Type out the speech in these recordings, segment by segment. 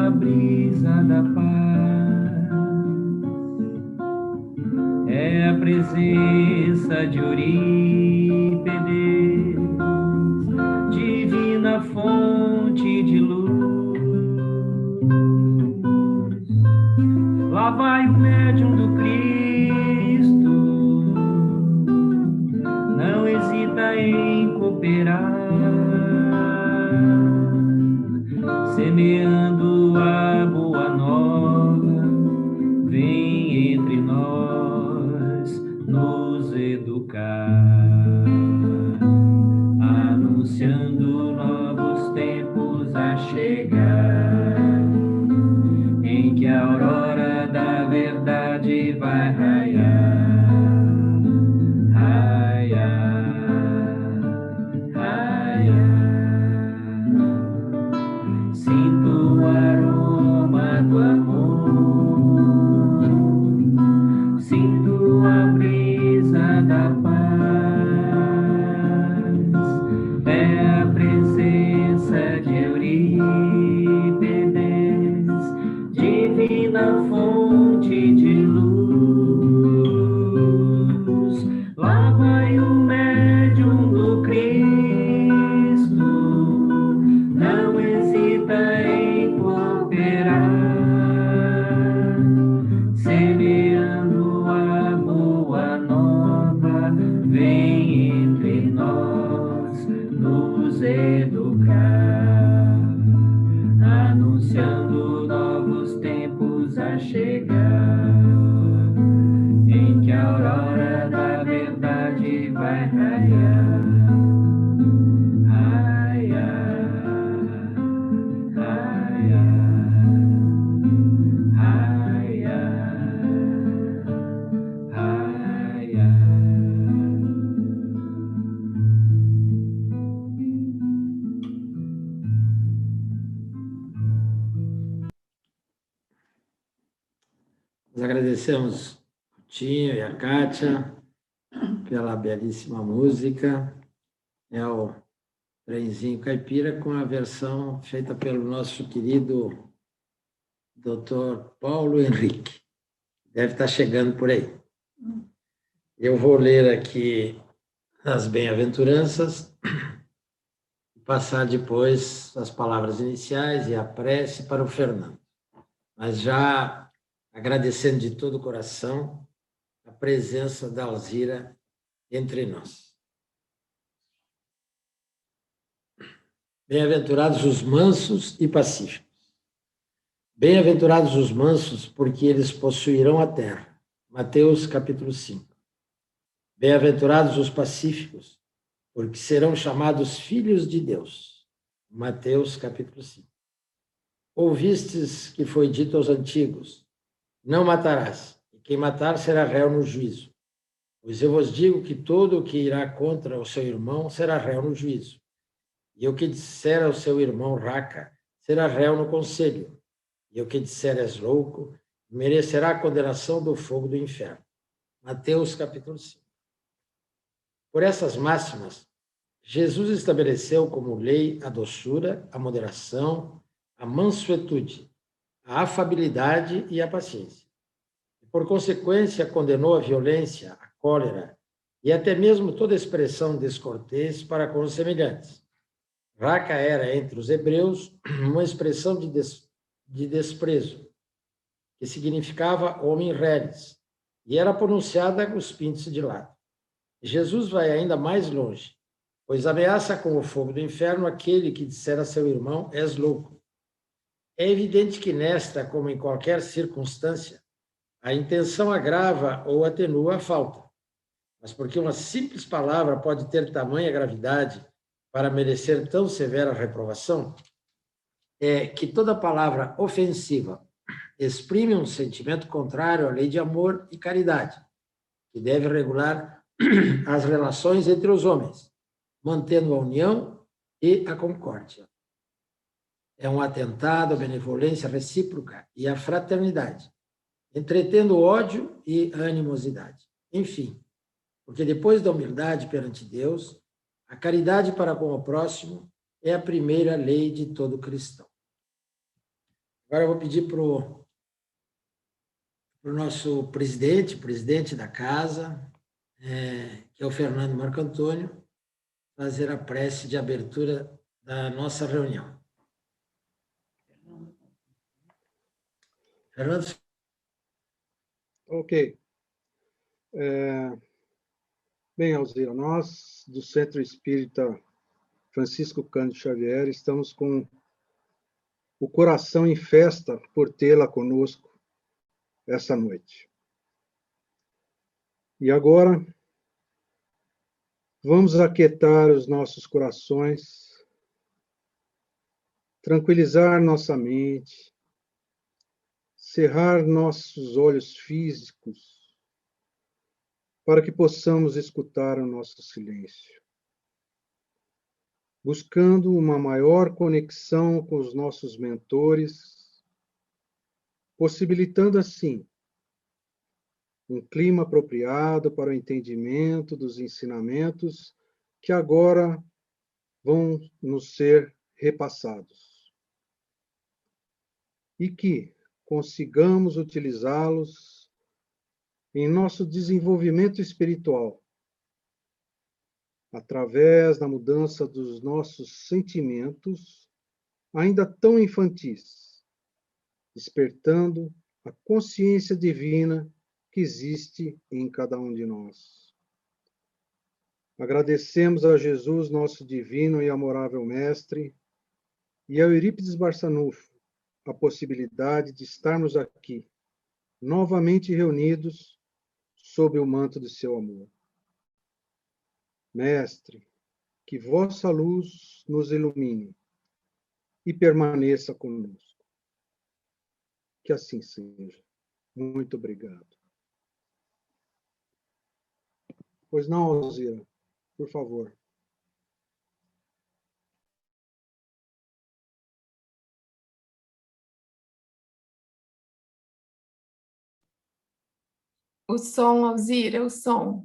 a brisa da paz, é a presença de Eurípedes, divina fonte de luz. Lá vai o médium do Cristo, não hesita em cooperar, semeando a boa nova, vem entre nós nos educar, anunciando novos tempos a chegar, em que a aurora da verdade vai raiar, raiar, raiar. Sinto o aroma do amor, sinto a brisa da paz, é a presença de Eurípedes, divina fonte de luz. Lá vai o médium do Cristo, não hesita em cooperar, semeando a boa nova, vem entre nós nos educar, anunciando novos tempos a chegar, em que a aurora da verdade vai raiar, raiar, raiar, raiar, raiar. Nós agradecemos o Tinho e a Kátia pela belíssima música. É o Trenzinho Caipira com a versão feita pelo nosso querido Dr. Paulo Henrique. Deve estar chegando por aí. Eu vou ler aqui as bem-aventuranças e passar depois as palavras iniciais e a prece para o Fernando. Mas já agradecendo de todo o coração a presença da Alzira entre nós. Bem-aventurados os mansos e pacíficos. Bem-aventurados os mansos, porque eles possuirão a terra. Mateus capítulo 5. Bem-aventurados os pacíficos, porque serão chamados filhos de Deus. Mateus capítulo 5. Ouvistes que foi dito aos antigos: não matarás, e quem matar será réu no juízo. Pois eu vos digo que todo o que irá contra o seu irmão será réu no juízo. E o que disser ao seu irmão raca será réu no conselho. E o que disser és louco merecerá a condenação do fogo do inferno. Mateus capítulo 5. Por essas máximas, Jesus estabeleceu como lei a doçura, a moderação, a mansuetude, a afabilidade e a paciência. E, por consequência, condenou a violência, a cólera e até mesmo toda expressão descortês para com os semelhantes. Raca era, entre os hebreus, uma expressão de desprezo, que significava homem reles, e era pronunciada cuspindo-se de lado. Jesus vai ainda mais longe, pois ameaça com o fogo do inferno aquele que disser a seu irmão: és louco. É evidente que nesta, como em qualquer circunstância, a intenção agrava ou atenua a falta. Mas porque uma simples palavra pode ter tamanha gravidade para merecer tão severa reprovação, é que toda palavra ofensiva exprime um sentimento contrário à lei de amor e caridade, que deve regular as relações entre os homens, mantendo a união e a concórdia. É um atentado à benevolência recíproca e à fraternidade, entretendo ódio e animosidade. Enfim, porque depois da humildade perante Deus, a caridade para com o próximo é a primeira lei de todo cristão. Agora eu vou pedir para o nosso presidente da casa, que é o Fernando Marco Antônio, fazer a prece de abertura da nossa reunião. Fernando. Ok. Bem, Alzira, nós do Centro Espírita Francisco Cândido Xavier estamos com o coração em festa por tê-la conosco essa noite. E agora, vamos aquietar os nossos corações, tranquilizar nossa mente, cerrar nossos olhos físicos, para que possamos escutar o nosso silêncio, buscando uma maior conexão com os nossos mentores, possibilitando assim um clima apropriado para o entendimento dos ensinamentos que agora vão nos ser repassados. E que consigamos utilizá-los em nosso desenvolvimento espiritual, através da mudança dos nossos sentimentos, ainda tão infantis, despertando a consciência divina que existe em cada um de nós. Agradecemos a Jesus, nosso divino e amorável Mestre, e ao Eurípides Barçanufo, a possibilidade de estarmos aqui, novamente reunidos, sob o manto de seu amor. Mestre, que vossa luz nos ilumine e permaneça conosco. Que assim seja. Muito obrigado. Pois não, Alzira, por favor. O som, Alzira, o som.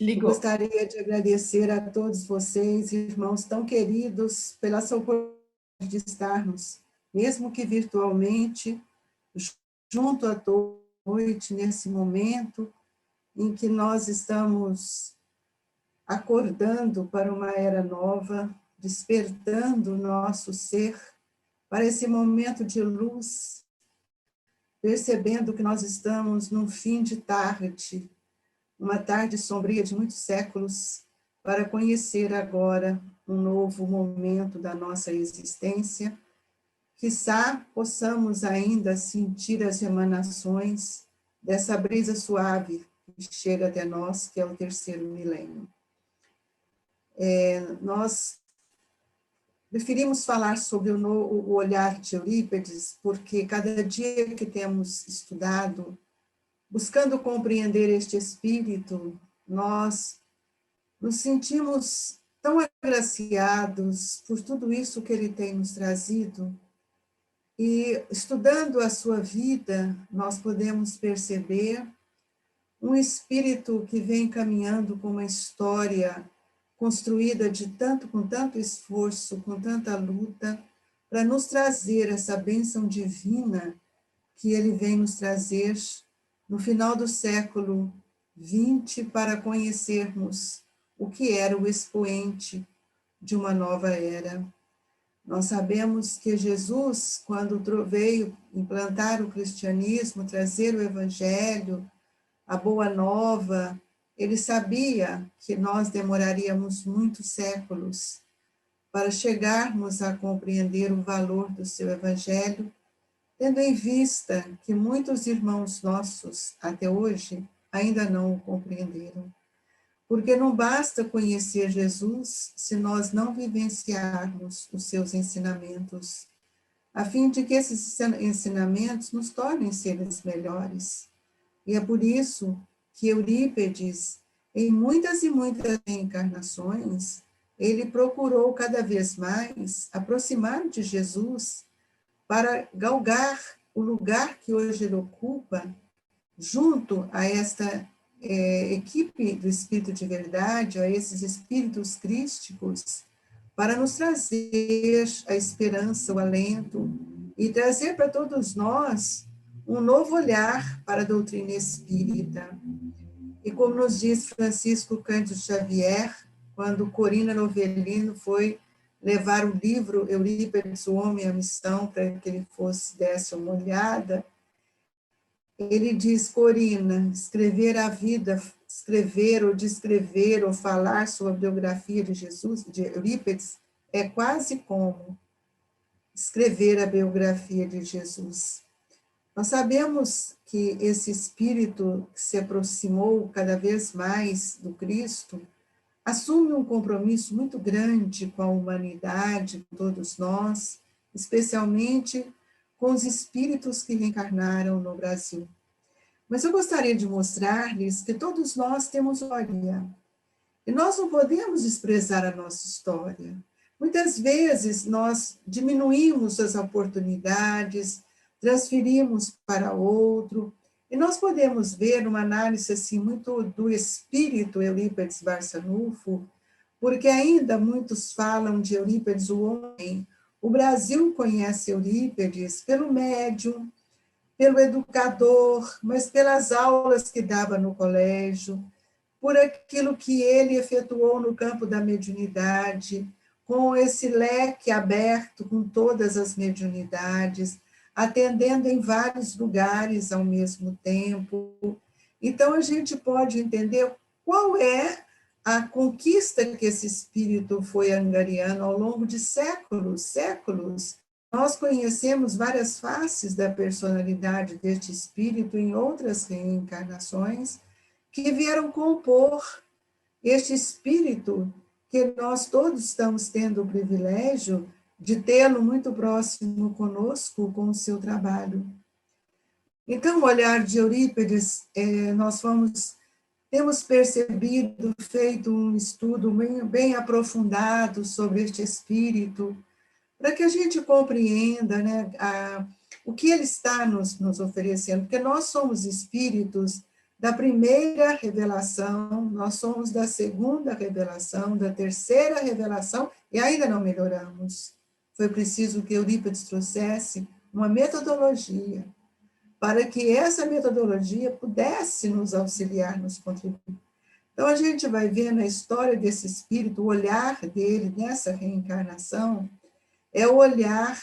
Ligou. Gostaria de agradecer a todos vocês, irmãos tão queridos, pela sua oportunidade de estarmos, mesmo que virtualmente, junto à noite, nesse momento em que nós estamos acordando para uma era nova, despertando o nosso ser para esse momento de luz, percebendo que nós estamos num fim de tarde, uma tarde sombria de muitos séculos, para conhecer agora um novo momento da nossa existência. Quizá possamos ainda sentir as emanações dessa brisa suave que chega até nós, que é o terceiro milênio. Nós preferimos falar sobre o olhar de Eurípides, porque cada dia que temos estudado, buscando compreender este espírito, nós nos sentimos tão agraciados por tudo isso que ele tem nos trazido. E estudando a sua vida, nós podemos perceber um espírito que vem caminhando com uma história construída com tanto esforço, com tanta luta, para nos trazer essa bênção divina que ele vem nos trazer no final do século XX, para conhecermos o que era o expoente de uma nova era. Nós sabemos que Jesus, quando veio implantar o cristianismo, trazer o evangelho, a boa nova, ele sabia que nós demoraríamos muitos séculos para chegarmos a compreender o valor do seu evangelho, tendo em vista que muitos irmãos nossos, até hoje, ainda não o compreenderam. Porque não basta conhecer Jesus se nós não vivenciarmos os seus ensinamentos, a fim de que esses ensinamentos nos tornem seres melhores. E é por isso que Eurípides, em muitas e muitas reencarnações, ele procurou cada vez mais aproximar de Jesus para galgar o lugar que hoje ele ocupa, junto a esta equipe do Espírito de Verdade, a esses espíritos crísticos, para nos trazer a esperança, o alento, e trazer para todos nós um novo olhar para a doutrina espírita. E como nos diz Francisco Cândido Xavier, quando Corina Novelino foi levar o livro Eurípides, o Homem e a Missão, para que ele desse uma olhada, ele diz: Corina, escrever a vida, escrever ou descrever ou falar sobre a biografia de Jesus, de Eurípides, é quase como escrever a biografia de Jesus. Nós sabemos que esse espírito que se aproximou cada vez mais do Cristo assume um compromisso muito grande com a humanidade, com todos nós, especialmente com os espíritos que reencarnaram no Brasil. Mas eu gostaria de mostrar-lhes que todos nós temos história, e nós não podemos desprezar a nossa história. Muitas vezes nós diminuímos as oportunidades, transferimos para outro, e nós podemos ver uma análise assim, muito do espírito Eurípides Barçanufo, porque ainda muitos falam de Eurípides o homem. O Brasil conhece Eurípides pelo médium, pelo educador, mas pelas aulas que dava no colégio, por aquilo que ele efetuou no campo da mediunidade, com esse leque aberto com todas as mediunidades, atendendo em vários lugares ao mesmo tempo. Então, a gente pode entender qual é a conquista que esse espírito foi angariando ao longo de séculos. Nós conhecemos várias faces da personalidade deste espírito em outras reencarnações que vieram compor este espírito que nós todos estamos tendo o privilégio de tê-lo muito próximo conosco com o seu trabalho. Então, o olhar de Eurípides, nós temos percebido, feito um estudo bem aprofundado sobre este espírito, para que a gente compreenda, né, o que ele está nos oferecendo, porque nós somos espíritos da primeira revelação, nós somos da segunda revelação, da terceira revelação, e ainda não melhoramos. Foi preciso que Eurípides trouxesse uma metodologia, para que essa metodologia pudesse nos auxiliar, nos contribuir. Então, a gente vai ver na história desse espírito, o olhar dele nessa reencarnação, é o olhar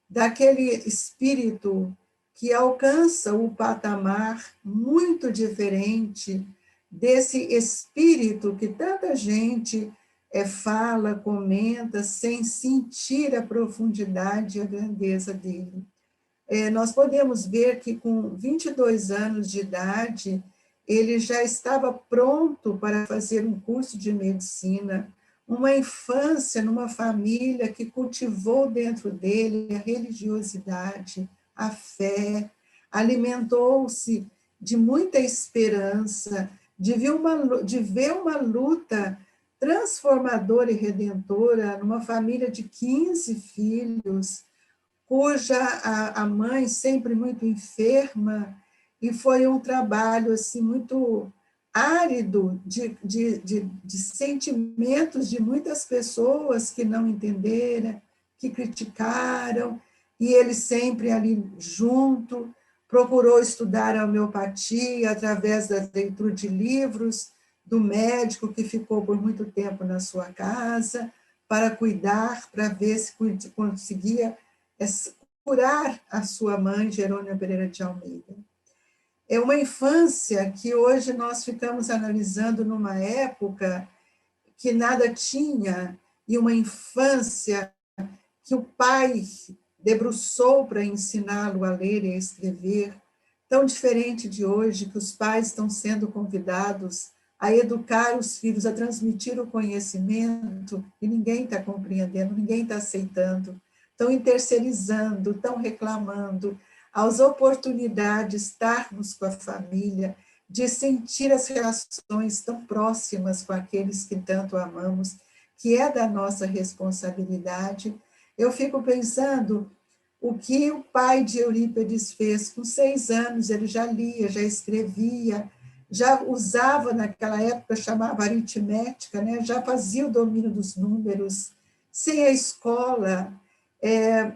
daquele espírito que alcança o patamar muito diferente desse espírito que tanta gente fala, comenta, sem sentir a profundidade e a grandeza dele. Nós podemos ver que com 22 anos de idade, ele já estava pronto para fazer um curso de medicina, uma infância numa família que cultivou dentro dele a religiosidade, a fé, alimentou-se de muita esperança, de ver uma luta transformadora e redentora numa família de 15 filhos, cuja a mãe sempre muito enferma, e foi um trabalho assim muito árido de sentimentos de muitas pessoas que não entenderam, que criticaram, e ele sempre ali junto, procurou estudar a homeopatia através da leitura de livros do médico que ficou por muito tempo na sua casa, para cuidar, para ver se conseguia curar a sua mãe, Jerônima Pereira de Almeida. É uma infância que hoje nós ficamos analisando numa época que nada tinha, e uma infância que o pai debruçou para ensiná-lo a ler e a escrever, tão diferente de hoje, que os pais estão sendo convidados a educar os filhos, a transmitir o conhecimento, e ninguém está compreendendo, ninguém está aceitando, estão terceirizando, estão reclamando, as oportunidades de estarmos com a família, de sentir as relações tão próximas com aqueles que tanto amamos, que é da nossa responsabilidade. Eu fico pensando o que o pai de Eurípides fez. Com 6 anos, ele já lia, já escrevia, já usava, naquela época, chamava aritmética, né? Já fazia o domínio dos números, sem a escola,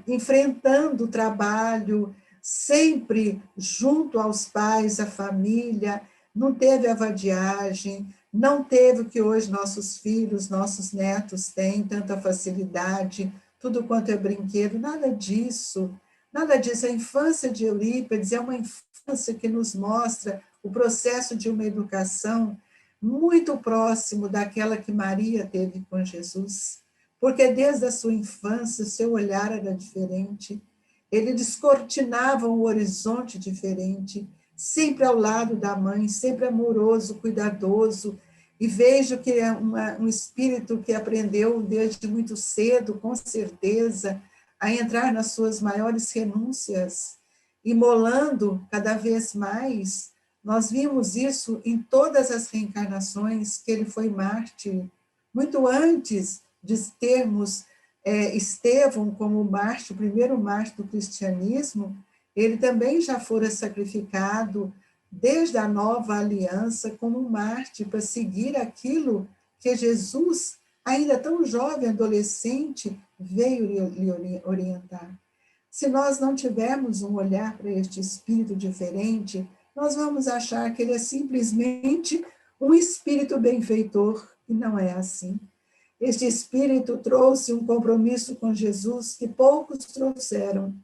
enfrentando o trabalho, sempre junto aos pais, à família, não teve a vadiagem, não teve o que hoje nossos filhos, nossos netos têm, tanta facilidade, tudo quanto é brinquedo, nada disso. Nada disso. A infância de Eurípides é uma infância que nos mostra o processo de uma educação muito próximo daquela que Maria teve com Jesus, porque desde a sua infância seu olhar era diferente, ele descortinava um horizonte diferente, sempre ao lado da mãe, sempre amoroso, cuidadoso, e vejo que é um espírito que aprendeu desde muito cedo, com certeza, a entrar nas suas maiores renúncias, imolando cada vez mais. Nós vimos isso em todas as reencarnações, que ele foi mártir, muito antes de termos Estevão como mártir, o primeiro mártir do cristianismo, ele também já fora sacrificado desde a nova aliança como mártir para seguir aquilo que Jesus, ainda tão jovem, adolescente, veio lhe orientar. Se nós não tivermos um olhar para este espírito diferente, nós vamos achar que ele é simplesmente um espírito benfeitor, e não é assim. Este espírito trouxe um compromisso com Jesus que poucos trouxeram.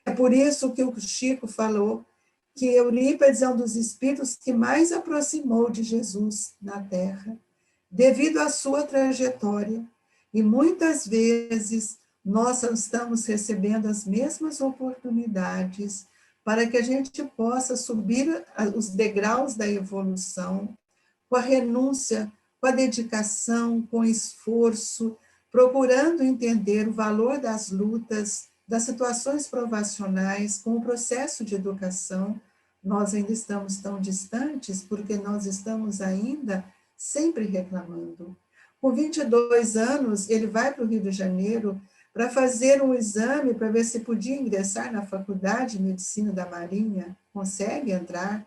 É por isso que o Chico falou que Eurípides é um dos espíritos que mais aproximou de Jesus na Terra, devido à sua trajetória. E muitas vezes nós estamos recebendo as mesmas oportunidades para que a gente possa subir os degraus da evolução com a renúncia, com a dedicação, com o esforço, procurando entender o valor das lutas, das situações provacionais, com o processo de educação. Nós ainda estamos tão distantes porque nós estamos ainda sempre reclamando. Com 22 anos, ele vai para o Rio de Janeiro para fazer um exame para ver se podia ingressar na Faculdade de Medicina da Marinha, consegue entrar,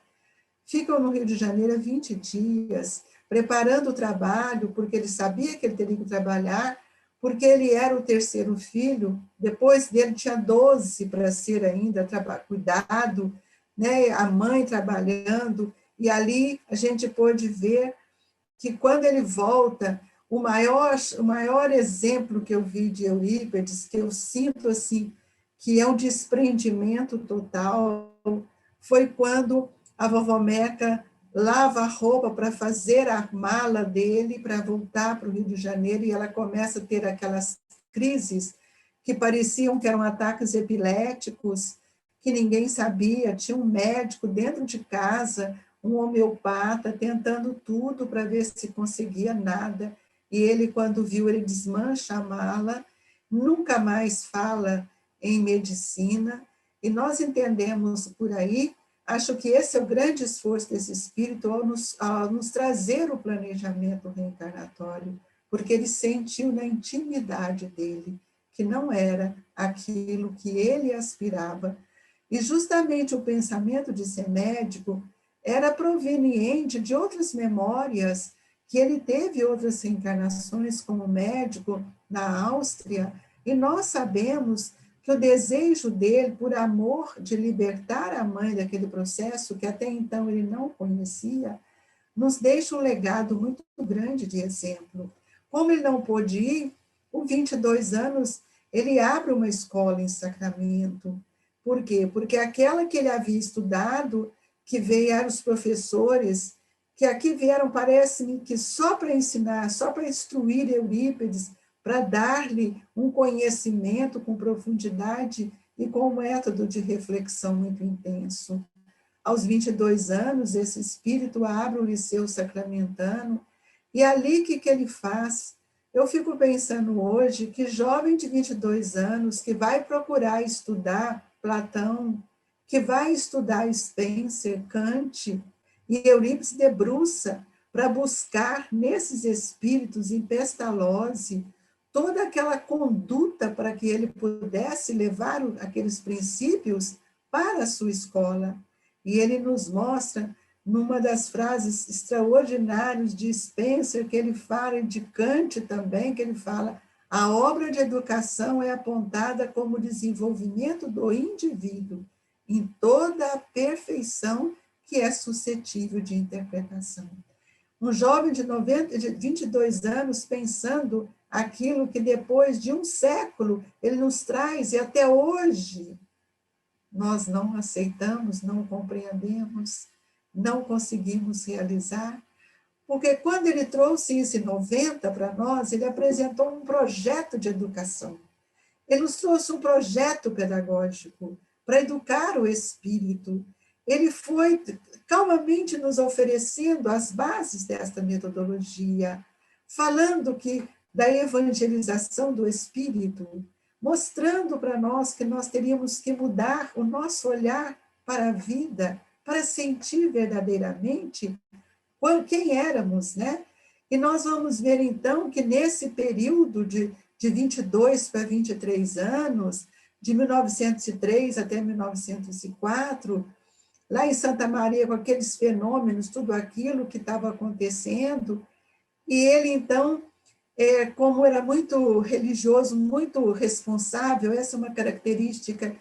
ficam no Rio de Janeiro há 20 dias, preparando o trabalho, porque ele sabia que ele teria que trabalhar, porque ele era o terceiro filho, depois dele tinha 12 para ser ainda cuidado, né? A mãe trabalhando, e ali a gente pôde ver que quando ele volta, o maior exemplo que eu vi de Eurípides, que eu sinto assim, que é um desprendimento total, foi quando a vovó Meca lava a roupa para fazer a mala dele, para voltar para o Rio de Janeiro, e ela começa a ter aquelas crises que pareciam que eram ataques epiléticos, que ninguém sabia, tinha um médico dentro de casa, um homeopata, tentando tudo para ver se conseguia nada, e ele, quando viu, ele desmancha a mala, nunca mais fala em medicina, e nós entendemos por aí. Acho que esse é o grande esforço desse espírito ao nos trazer o planejamento reencarnatório, porque ele sentiu na intimidade dele que não era aquilo que ele aspirava. E justamente o pensamento de ser médico era proveniente de outras memórias, que ele teve outras reencarnações como médico na Áustria, e nós sabemos que o desejo dele, por amor de libertar a mãe daquele processo, que até então ele não conhecia, nos deixa um legado muito grande de exemplo. Como ele não pôde ir, com 22 anos, ele abre uma escola em Sacramento. Por quê? Porque aquela que ele havia estudado, que vieram os professores, que aqui vieram, parece-me, que só para ensinar, só para instruir Eurípides, para dar-lhe um conhecimento com profundidade e com um método de reflexão muito intenso. Aos 22 anos, esse espírito abre o Liceu Sacramentano, e ali que ele faz? Eu fico pensando hoje que jovem de 22 anos que vai procurar estudar Platão, que vai estudar Spencer, Kant, E Eurípides debruça para buscar nesses espíritos em Pestalozzi toda aquela conduta para que ele pudesse levar aqueles princípios para a sua escola. E ele nos mostra, numa das frases extraordinárias de Spencer, que ele fala, e de Kant também, que ele fala: a obra de educação é apontada como desenvolvimento do indivíduo em toda a perfeição que é suscetível de interpretação. Um jovem de 22 anos pensando aquilo que depois de um século ele nos traz, e até hoje nós não aceitamos, não compreendemos, não conseguimos realizar. Porque quando ele trouxe isso em 90 para nós, ele apresentou um projeto de educação. Ele nos trouxe um projeto pedagógico para educar o espírito. Ele foi calmamente nos oferecendo as bases desta metodologia, falando que da evangelização do espírito, mostrando para nós que nós teríamos que mudar o nosso olhar para a vida, para sentir verdadeiramente quem éramos, né? E nós vamos ver, então, que nesse período de 22 para 23 anos, de 1903 até 1904, lá em Santa Maria, com aqueles fenômenos, tudo aquilo que estava acontecendo, e ele, então, como era muito religioso, muito responsável, essa é uma característica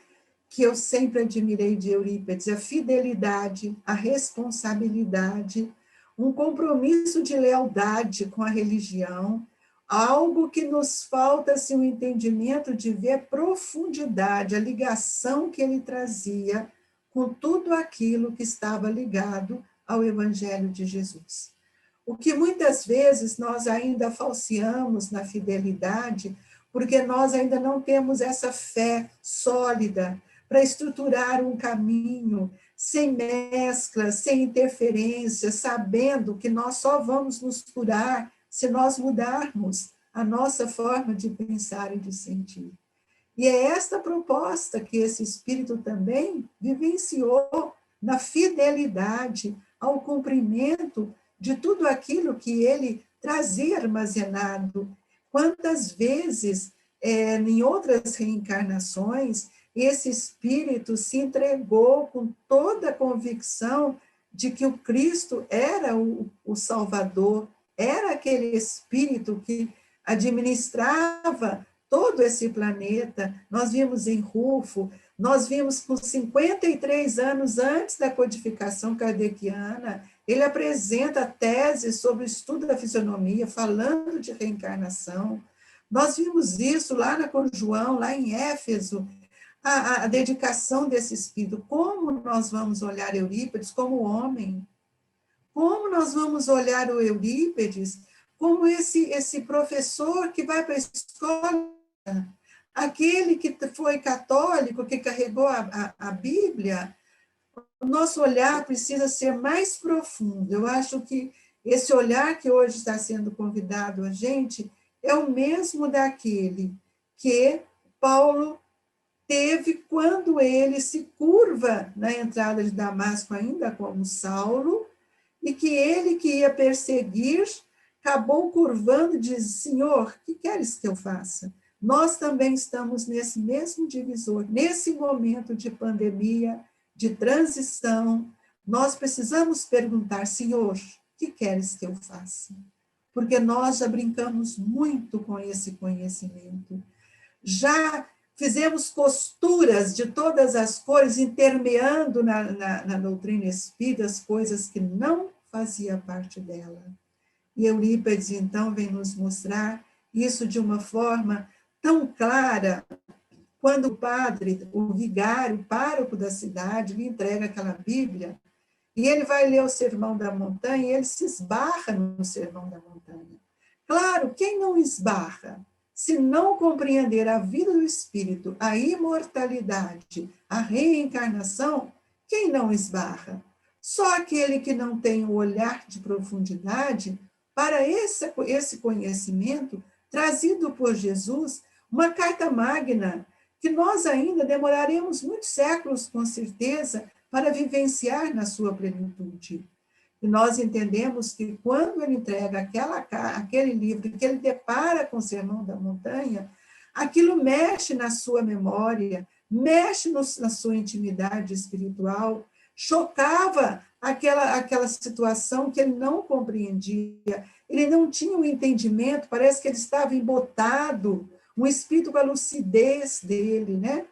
que eu sempre admirei de Eurípides, a fidelidade, a responsabilidade, um compromisso de lealdade com a religião, algo que nos falta, assim, um entendimento de ver a profundidade, a ligação que ele trazia com tudo aquilo que estava ligado ao Evangelho de Jesus. O que muitas vezes nós ainda falseamos na fidelidade, porque nós ainda não temos essa fé sólida para estruturar um caminho, sem mescla, sem interferência, sabendo que nós só vamos nos curar se nós mudarmos a nossa forma de pensar e de sentir. E é esta proposta que esse espírito também vivenciou na fidelidade ao cumprimento de tudo aquilo que ele trazia armazenado. Quantas vezes, em outras reencarnações, esse espírito se entregou com toda a convicção de que o Cristo era o Salvador, era aquele espírito que administrava todo esse planeta. Nós vimos em Rufo, nós vimos com 53 anos antes da codificação kardeciana, ele apresenta a tese sobre o estudo da fisionomia, falando de reencarnação. Nós vimos isso lá com João, lá em Éfeso, a dedicação desse espírito. Como nós vamos olhar Eurípides como homem? Como nós vamos olhar o Eurípides como esse professor que vai para a escola, aquele que foi católico, que carregou a Bíblia? O nosso olhar precisa ser mais profundo. Eu acho que esse olhar que hoje está sendo convidado a gente é o mesmo daquele que Paulo teve quando ele se curva na entrada de Damasco, ainda como Saulo, e que ele que ia perseguir, acabou curvando e diz: Senhor, o que queres que eu faça? Nós também estamos nesse mesmo divisor, nesse momento de pandemia, de transição. Nós precisamos perguntar: Senhor, o que queres que eu faça? Porque nós já brincamos muito com esse conhecimento. Já fizemos costuras de todas as cores, intermeando na doutrina espírita as coisas que não faziam parte dela. E Eurípides, então, vem nos mostrar isso de uma forma tão clara, quando o padre, o vigário, o pároco da cidade, lhe entrega aquela Bíblia, e ele vai ler o Sermão da Montanha, e ele se esbarra no Sermão da Montanha. Claro, quem não esbarra? Se não compreender a vida do espírito, a imortalidade, a reencarnação, quem não esbarra? Só aquele que não tem o olhar de profundidade para esse conhecimento trazido por Jesus, uma carta magna, que nós ainda demoraremos muitos séculos, com certeza, para vivenciar na sua plenitude. E nós entendemos que quando ele entrega aquele livro, que ele depara com o Sermão da Montanha, aquilo mexe na sua memória, mexe na sua intimidade espiritual, chocava aquela situação que ele não compreendia, ele não tinha um entendimento, parece que ele estava embotado, um espírito com a lucidez dele, né?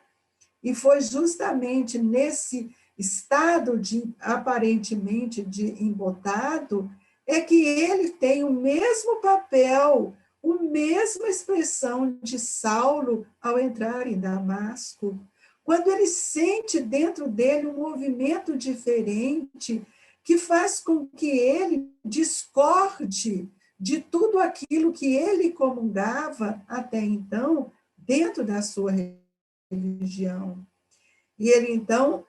E foi justamente nesse estado aparentemente de embotado, é que ele tem o mesmo papel, a mesma expressão de Saulo ao entrar em Damasco. Quando ele sente dentro dele um movimento diferente, que faz com que ele discorde de tudo aquilo que ele comungava até então, dentro da sua religião. E ele, então,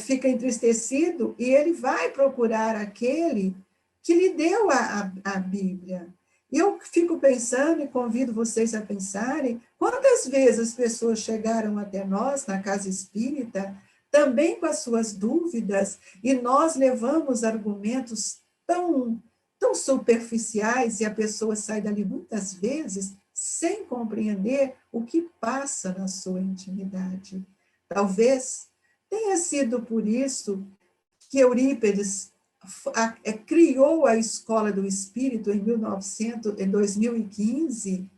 fica entristecido e ele vai procurar aquele que lhe deu a Bíblia. E eu fico pensando, e convido vocês a pensarem, quantas vezes as pessoas chegaram até nós, na casa espírita, também com as suas dúvidas, e nós levamos argumentos tão superficiais, e a pessoa sai dali muitas vezes sem compreender o que passa na sua intimidade. Talvez tenha sido por isso que Eurípides criou a Escola do Espírito em 2015,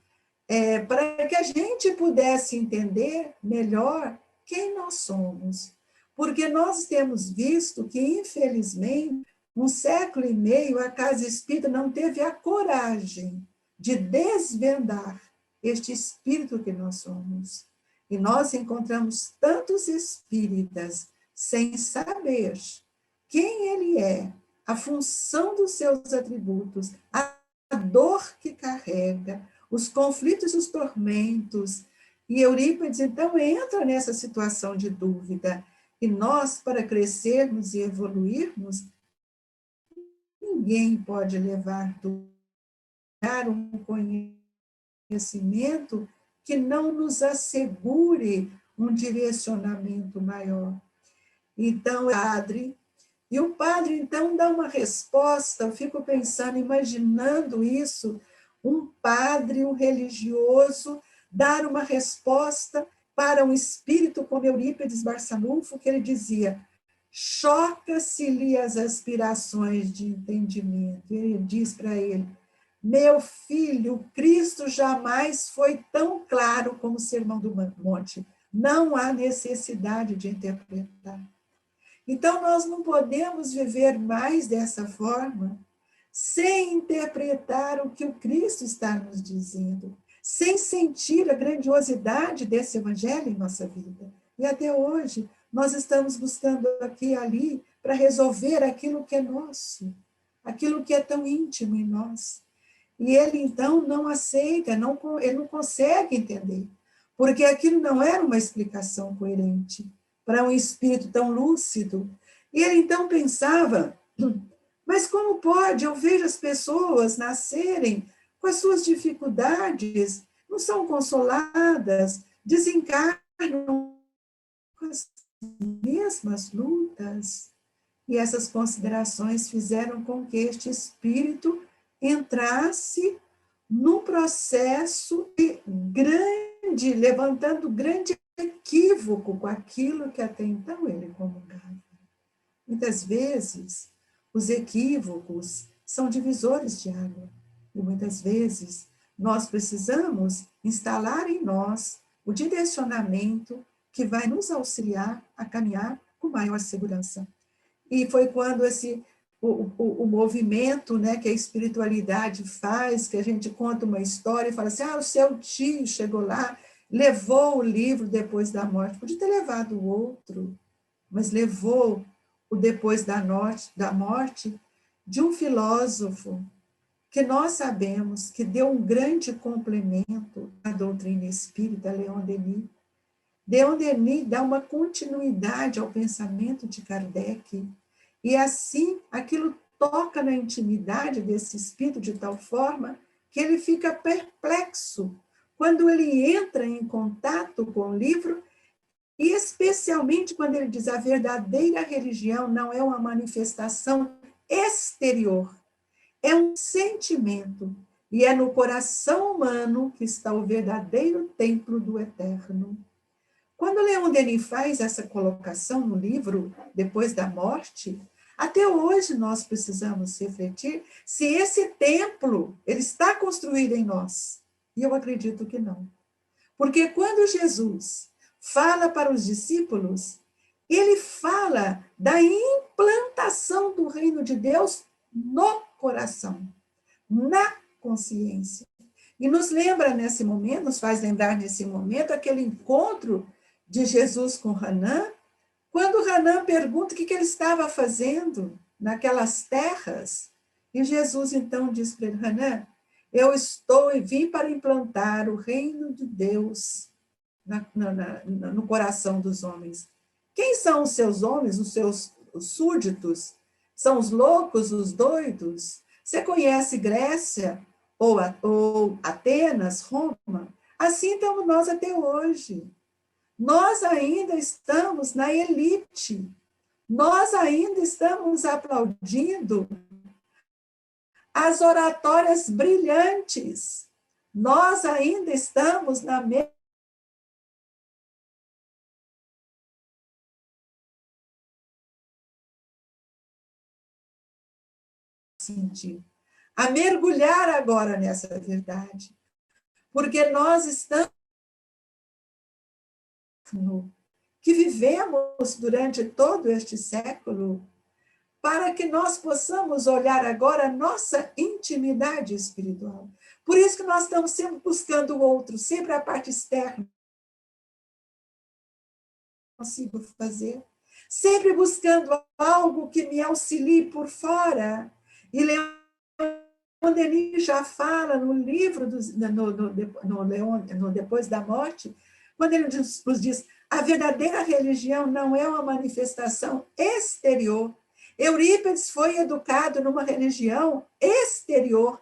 para que a gente pudesse entender melhor quem nós somos. Porque nós temos visto que, infelizmente, 1 século e meio, a Casa Espírita não teve a coragem de desvendar este espírito que nós somos. E nós encontramos tantos espíritas sem saber quem ele é, a função dos seus atributos, a dor que carrega, os conflitos e os tormentos. E Eurípides, então, entra nessa situação de dúvida. E nós, para crescermos e evoluirmos, ninguém pode levar um conhecimento que não nos assegure um direcionamento maior. Então, o padre, então, dá uma resposta, eu fico pensando, imaginando isso, um padre, um religioso, dar uma resposta para um espírito como Eurípides Barçanufo, que ele dizia, choca-se-lhe as aspirações de entendimento. E ele diz para ele, meu filho, Cristo jamais foi tão claro como o Sermão do Monte. Não há necessidade de interpretar. Então, nós não podemos viver mais dessa forma, sem interpretar o que o Cristo está nos dizendo, sem sentir a grandiosidade desse evangelho em nossa vida. E até hoje, nós estamos buscando aqui e ali para resolver aquilo que é nosso, aquilo que é tão íntimo em nós. E ele, então, não aceita, ele não consegue entender, porque aquilo não era uma explicação coerente para um espírito tão lúcido. E ele, então, pensava, mas como pode? Eu vejo as pessoas nascerem com as suas dificuldades, não são consoladas, desencarnam com as mesmas lutas. E essas considerações fizeram com que este espírito entrasse num processo grande, levantando grande equívoco com aquilo que até então ele comungava. Muitas vezes, os equívocos são divisores de água, e muitas vezes nós precisamos instalar em nós o direcionamento que vai nos auxiliar a caminhar com maior segurança. E foi quando o movimento, né, que a espiritualidade faz, que a gente conta uma história e fala assim, o seu tio chegou lá, levou o livro depois da morte, podia ter levado o outro, mas levou o depois da morte de um filósofo que nós sabemos que deu um grande complemento à doutrina espírita, Leon Denis. Leon Denis dá uma continuidade ao pensamento de Kardec, e assim aquilo toca na intimidade desse espírito de tal forma que ele fica perplexo quando ele entra em contato com o livro, e especialmente quando ele diz a verdadeira religião não é uma manifestação exterior, é um sentimento, e é no coração humano que está o verdadeiro templo do eterno. Quando Leon Denis faz essa colocação no livro, Depois da Morte, até hoje nós precisamos refletir se esse templo ele está construído em nós. E eu acredito que não. Porque quando Jesus fala para os discípulos, ele fala da implantação do reino de Deus no coração, na consciência. E nos lembra nesse momento, nos faz lembrar nesse momento aquele encontro de Jesus com Hanã, quando Hanã pergunta o que ele estava fazendo naquelas terras, e Jesus então diz para ele, Hanã, eu estou e vim para implantar o reino de Deus no coração dos homens. Quem são os seus homens, os seus súditos? São os loucos, os doidos? Você conhece Grécia ou Atenas, Roma? Assim estamos nós até hoje. Nós ainda estamos na elite. Nós ainda estamos aplaudindo as oratórias brilhantes. Nós ainda estamos na sentir, a mergulhar agora nessa verdade, porque nós estamos que vivemos durante todo este século, para que nós possamos olhar agora a nossa intimidade espiritual. Por isso que nós estamos sempre buscando o outro, sempre a parte externa. Consigo fazer, sempre buscando algo que me auxilie por fora. E Leon Denis já fala no livro, no Depois da Morte, quando ele nos diz, a verdadeira religião não é uma manifestação exterior. Eurípides foi educado numa religião exterior.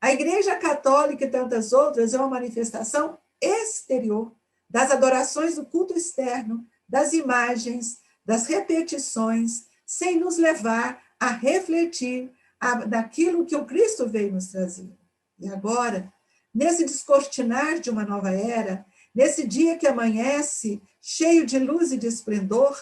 A Igreja Católica e tantas outras é uma manifestação exterior das adorações do culto externo, das imagens, das repetições, sem nos levar a refletir daquilo que o Cristo veio nos trazer. E agora, nesse descortinar de uma nova era, nesse dia que amanhece, cheio de luz e de esplendor,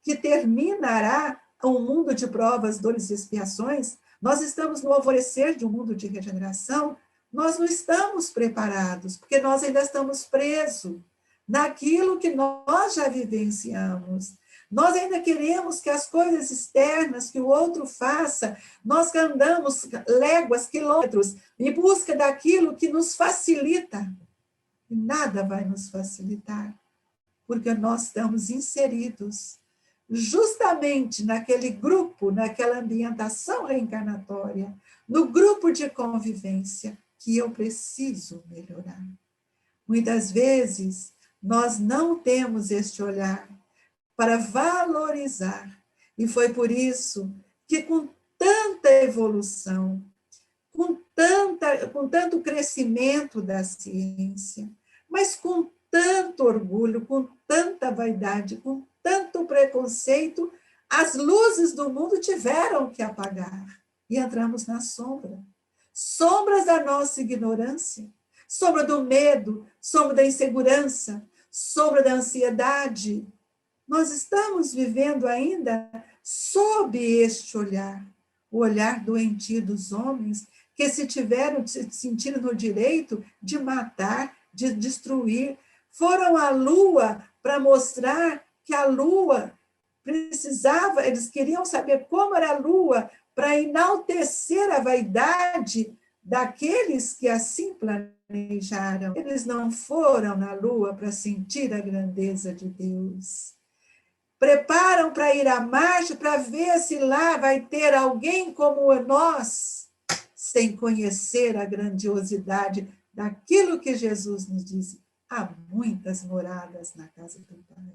que terminará um mundo de provas, dores e expiações, nós estamos no alvorecer de um mundo de regeneração, nós não estamos preparados, porque nós ainda estamos presos naquilo que nós já vivenciamos. Nós ainda queremos que as coisas externas que o outro faça, nós andamos léguas, quilômetros, em busca daquilo que nos facilita. E nada vai nos facilitar, porque nós estamos inseridos justamente naquele grupo, naquela ambientação reencarnatória, no grupo de convivência que eu preciso melhorar. Muitas vezes, nós não temos este olhar para valorizar, e foi por isso que com tanta evolução, com tanto crescimento da ciência, mas com tanto orgulho, com tanta vaidade, com tanto preconceito, as luzes do mundo tiveram que apagar. E entramos na sombra. Sombras da nossa ignorância, sombra do medo, sombra da insegurança, sombra da ansiedade. Nós estamos vivendo ainda sob este olhar, o olhar doentio dos homens, que se sentiram no direito de matar, de destruir, foram à Lua para mostrar que a Lua precisava, eles queriam saber como era a Lua, para enaltecer a vaidade daqueles que assim planejaram. Eles não foram na Lua para sentir a grandeza de Deus. Preparam para ir à marcha, para ver se lá vai ter alguém como nós, sem conhecer a grandiosidade daquilo que Jesus nos disse. Há muitas moradas na casa do Pai.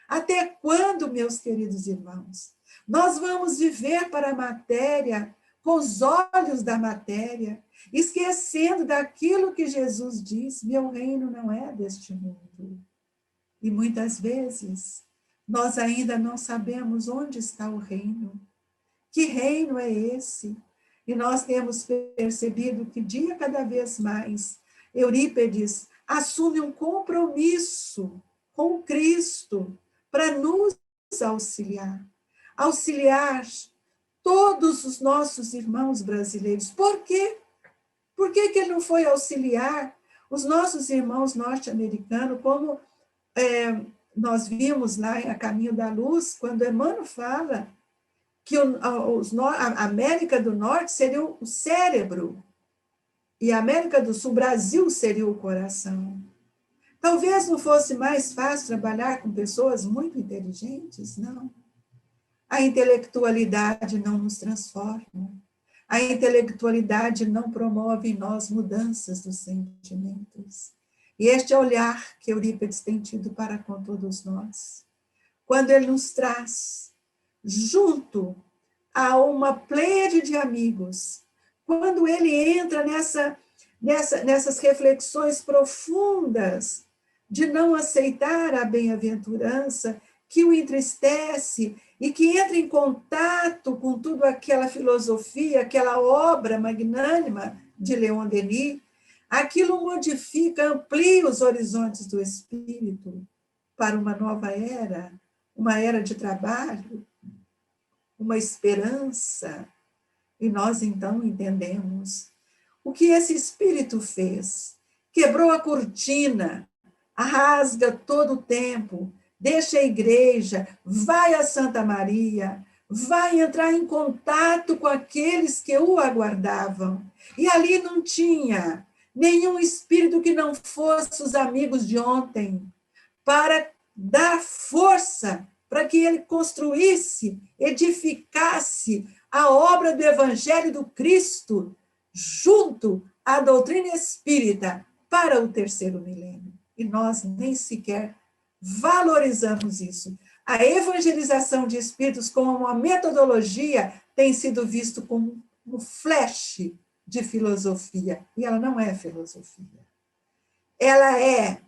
Até quando, meus queridos irmãos, nós vamos viver para a matéria, com os olhos da matéria, esquecendo daquilo que Jesus diz, meu reino não é deste mundo. E muitas vezes, nós ainda não sabemos onde está o reino, Que reino é esse? E nós temos percebido que, dia cada vez mais, Eurípedes assume um compromisso com Cristo para nos auxiliar. Auxiliar todos os nossos irmãos brasileiros. Por quê? Por que ele não foi auxiliar os nossos irmãos norte-americanos, como nós vimos lá em A Caminho da Luz, quando Emmanuel fala que a América do Norte seria o cérebro e a América do Sul, o Brasil, seria o coração. Talvez não fosse mais fácil trabalhar com pessoas muito inteligentes, não. A intelectualidade não nos transforma. A intelectualidade não promove em nós mudanças dos sentimentos. E este é o olhar que Eurípides tem tido para com todos nós. Quando ele nos traz junto a uma pleiade de amigos, quando ele entra nessas reflexões profundas de não aceitar a bem-aventurança que o entristece e que entra em contato com tudo aquela filosofia, aquela obra magnânima de Leon Denis, aquilo modifica, amplia os horizontes do espírito para uma nova era, uma era de trabalho, uma esperança. E nós, então, entendemos o que esse espírito fez. Quebrou a cortina, rasga todo o tempo, deixa a igreja, vai a Santa Maria, vai entrar em contato com aqueles que o aguardavam. E ali não tinha nenhum espírito que não fosse os amigos de ontem, para dar força para que ele construísse, edificasse a obra do Evangelho do Cristo junto à doutrina espírita para o terceiro milênio. E nós nem sequer valorizamos isso. A evangelização de espíritos como uma metodologia tem sido visto como um flash de filosofia, e ela não é filosofia. Ela é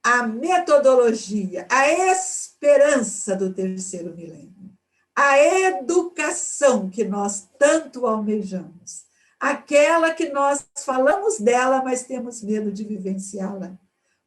a metodologia, a esperança do terceiro milênio, a educação que nós tanto almejamos, aquela que nós falamos dela, mas temos medo de vivenciá-la,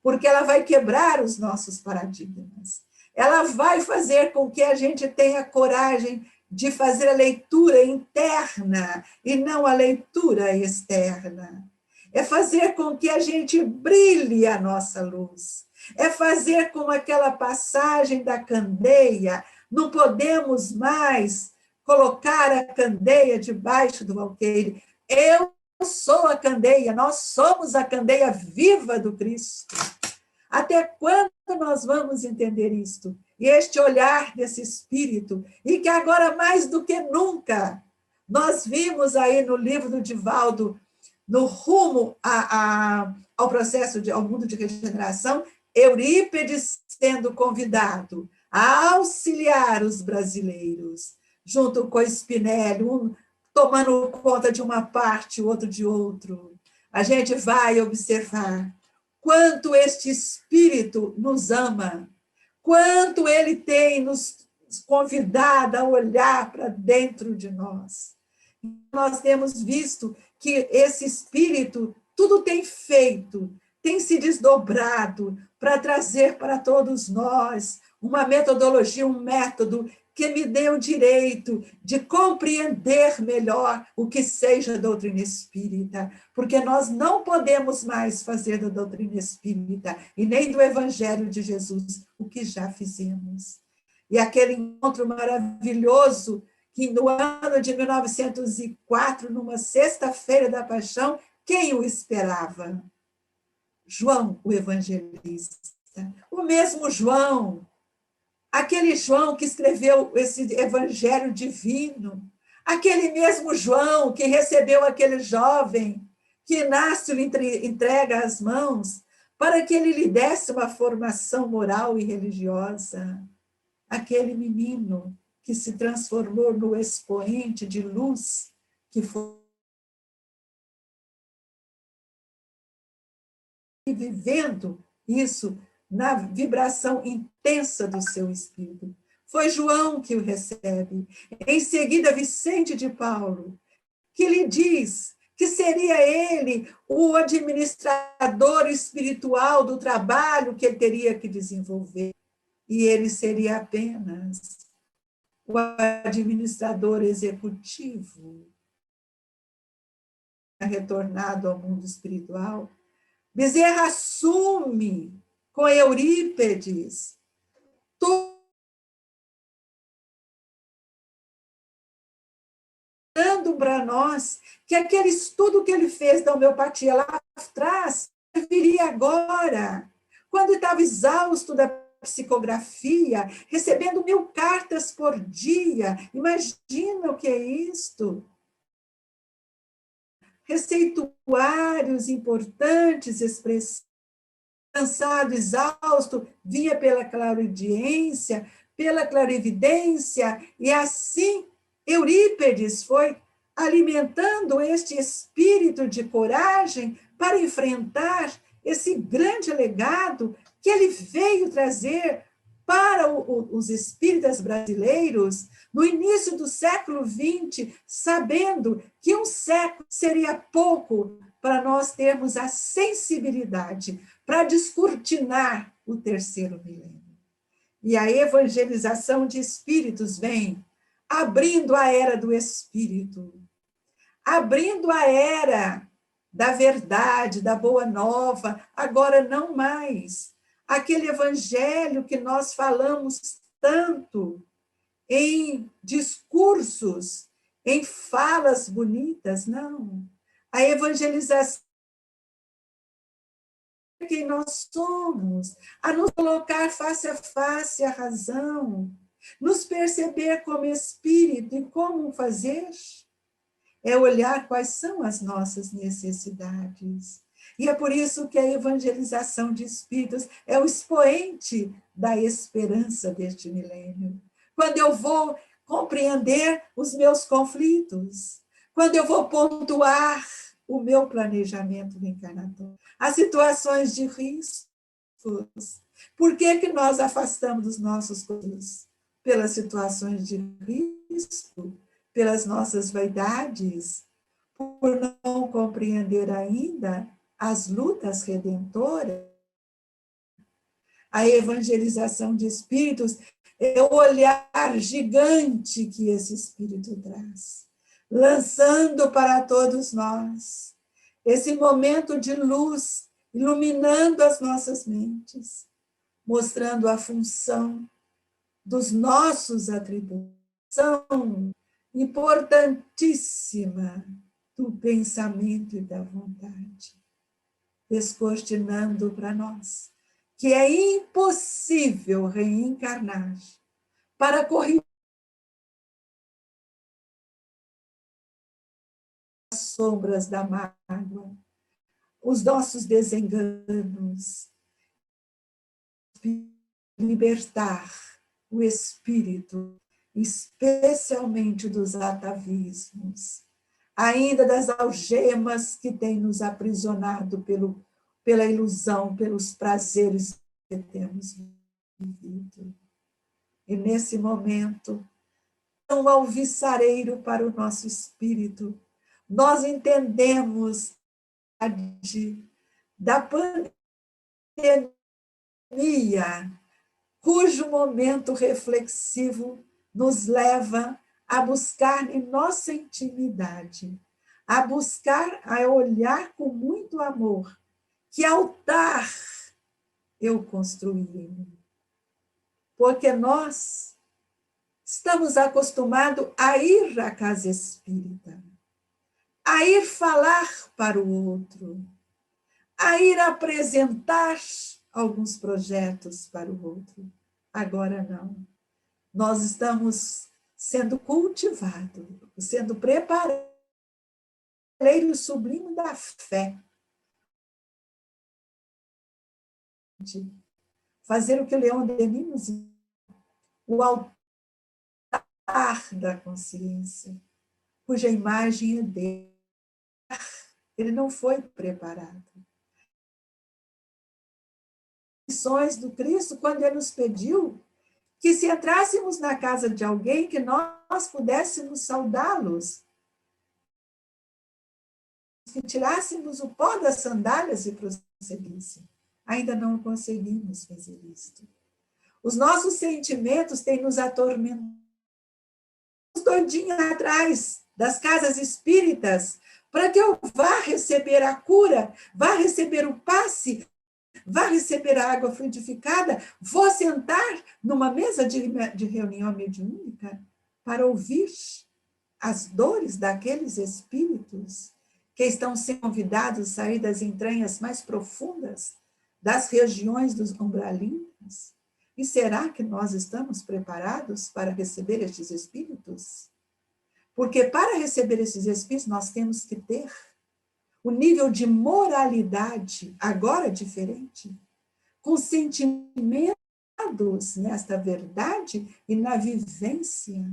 porque ela vai quebrar os nossos paradigmas. Ela vai fazer com que a gente tenha coragem de fazer a leitura interna e não a leitura externa. É fazer com que a gente brilhe a nossa luz. É fazer como aquela passagem da candeia. Não podemos mais colocar a candeia debaixo do alqueire. Eu sou a candeia, nós somos a candeia viva do Cristo. Até quando nós vamos entender isto? E este olhar desse espírito, e que agora mais do que nunca, nós vimos aí no livro do Divaldo, no rumo ao processo, ao mundo de regeneração, Eurípides sendo convidado a auxiliar os brasileiros, junto com Spinelli, um tomando conta de uma parte, o outro de outro. A gente vai observar quanto este espírito nos ama, quanto ele tem nos convidado a olhar para dentro de nós. Nós temos visto que esse espírito tudo tem feito, tem se desdobrado para trazer para todos nós uma metodologia, um método que me dê o direito de compreender melhor o que seja a doutrina espírita, porque nós não podemos mais fazer da doutrina espírita e nem do Evangelho de Jesus o que já fizemos. E aquele encontro maravilhoso que no ano de 1904, numa sexta-feira da Paixão, quem o esperava? João, o evangelista. O mesmo João, aquele João que escreveu esse evangelho divino, aquele mesmo João que recebeu aquele jovem que Inácio lhe entrega as mãos para que ele lhe desse uma formação moral e religiosa. Aquele menino que se transformou no expoente de luz que foi vivendo isso na vibração intensa do seu espírito. Foi João que o recebe. Em seguida, Vicente de Paulo, que lhe diz que seria ele o administrador espiritual do trabalho que ele teria que desenvolver. E ele seria apenas o administrador executivo. Retornado ao mundo espiritual, Bezerra assume com Eurípedes dando para nós que aquele estudo que ele fez da homeopatia lá atrás viria agora, quando estava exausto da psicografia, recebendo 1000 cartas por dia. Imagina o que é isto. Receituários importantes, expressivos, cansado, exausto, vinha pela clariaudiência, pela clarividência, e assim Eurípedes foi alimentando este espírito de coragem para enfrentar esse grande legado que ele veio trazer para os espíritas brasileiros no início do século XX, sabendo que um século seria pouco para nós termos a sensibilidade para descortinar o terceiro milênio. E a evangelização de espíritos vem abrindo a era do espírito, abrindo a era da verdade, da boa nova, agora não mais aquele evangelho que nós falamos tanto em discursos, em falas bonitas, não. A evangelização é quem nós somos, a nos colocar face a face à razão, nos perceber como espírito e como fazer, é olhar quais são as nossas necessidades. E é por isso que a evangelização de espíritos é o expoente da esperança deste milênio. Quando eu vou compreender os meus conflitos, quando eu vou pontuar o meu planejamento reencarnatório, as situações de riscos. Por que nós afastamos dos nossos coisas? Pelas situações de risco, pelas nossas vaidades, por não compreender ainda as lutas redentoras. A evangelização de espíritos é o olhar gigante que esse espírito traz, lançando para todos nós esse momento de luz, iluminando as nossas mentes, mostrando a função dos nossos atributos, são importantíssima do pensamento e da vontade, descortinando para nós que é impossível reencarnar para corrigir as sombras da mágoa, os nossos desenganos, libertar o espírito, especialmente dos atavismos, ainda das algemas que têm nos aprisionado pela ilusão, pelos prazeres que temos vivido. E nesse momento, um alvissareiro para o nosso espírito, nós entendemos da pandemia, cujo momento reflexivo nos leva a buscar em nossa intimidade, a buscar, a olhar com muito amor, que altar eu construí em mim. Porque nós estamos acostumados a ir à casa espírita, a ir falar para o outro, a ir apresentar alguns projetos para o outro. Agora não. Nós estamos sendo cultivados, sendo preparados o sublime da fé. Fazer o que o Leon Denis nos diz, o altar da consciência, cuja imagem é dele. Ele não foi preparado. As lições do Cristo, quando ele nos pediu que se entrássemos na casa de alguém, que nós pudéssemos saudá-los, que tirássemos o pó das sandálias e prosseguíssemos. Ainda não conseguimos fazer isto. Os nossos sentimentos têm nos atormentado. Doidinha atrás das casas espíritas, para que eu vá receber a cura, vá receber o passe, vá receber a água fluidificada, vou sentar numa mesa de reunião mediúnica para ouvir as dores daqueles espíritos que estão sendo convidados a sair das entranhas mais profundas, das regiões dos umbralinos. E será que nós estamos preparados para receber estes espíritos? Porque para receber esses espíritos, nós temos que ter o nível de moralidade, agora diferente, com sentimentos nesta verdade e na vivência.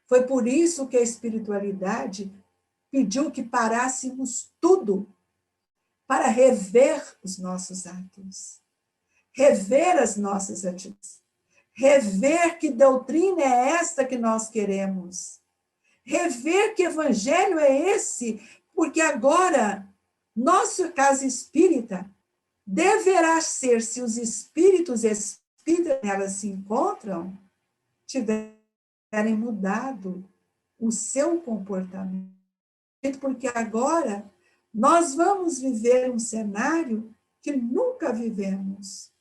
Foi por isso que a espiritualidade pediu que parássemos tudo para rever os nossos atos, rever as nossas atitudes, rever que doutrina é esta que nós queremos, rever que evangelho é esse, porque agora nossa casa espírita deverá ser, se os espíritos nelas se encontram, tiverem mudado o seu comportamento, porque agora nós vamos viver um cenário que nunca vivemos.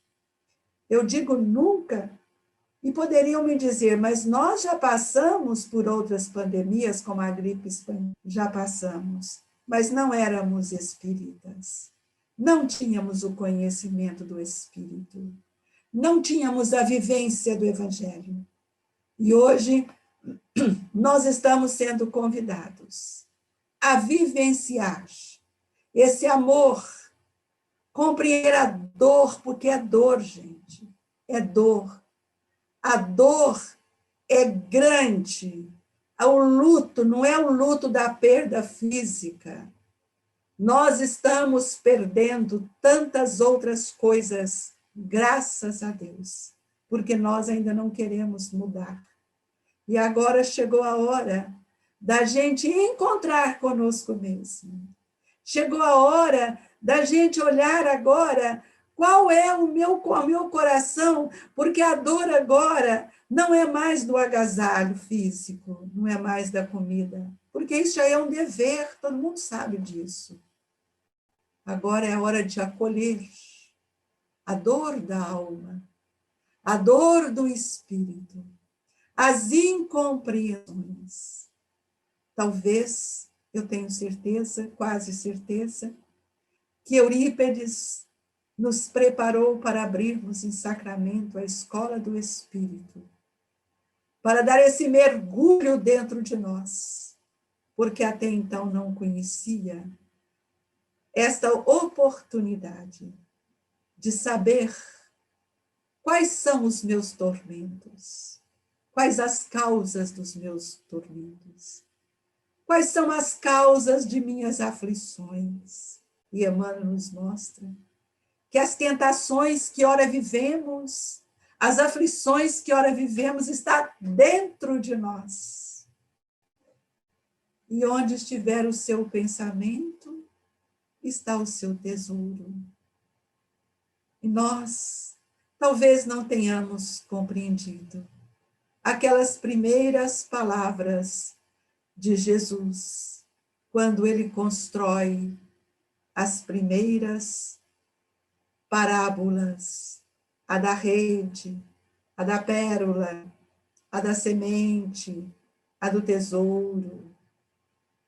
Eu digo nunca, e poderiam me dizer, mas nós já passamos por outras pandemias, como a gripe espanhola, já passamos, mas não éramos espíritas, não tínhamos o conhecimento do Espírito, não tínhamos a vivência do Evangelho. E hoje nós estamos sendo convidados a vivenciar esse amor, compreender a dor, porque é dor, gente, é dor. A dor é grande. O luto não é o luto da perda física. Nós estamos perdendo tantas outras coisas, graças a Deus, porque nós ainda não queremos mudar. E agora chegou a hora da gente encontrar conosco mesmo. Chegou a hora da gente olhar agora qual é o meu coração, porque a dor agora não é mais do agasalho físico, não é mais da comida, porque isso já é um dever, todo mundo sabe disso. Agora é a hora de acolher a dor da alma, a dor do espírito, as incompreensões. Talvez, eu tenho certeza, quase certeza, que Eurípides nos preparou para abrirmos em sacramento a escola do Espírito, para dar esse mergulho dentro de nós, porque até então não conhecia esta oportunidade de saber quais são os meus tormentos, quais as causas dos meus tormentos, quais são as causas de minhas aflições. E Emmanuel nos mostra que as tentações que ora vivemos, as aflições que ora vivemos, está dentro de nós. E onde estiver o seu pensamento, está o seu tesouro. E nós, talvez não tenhamos compreendido aquelas primeiras palavras de Jesus, quando ele constrói as primeiras parábolas, a da rede, a da pérola, a da semente, a do tesouro,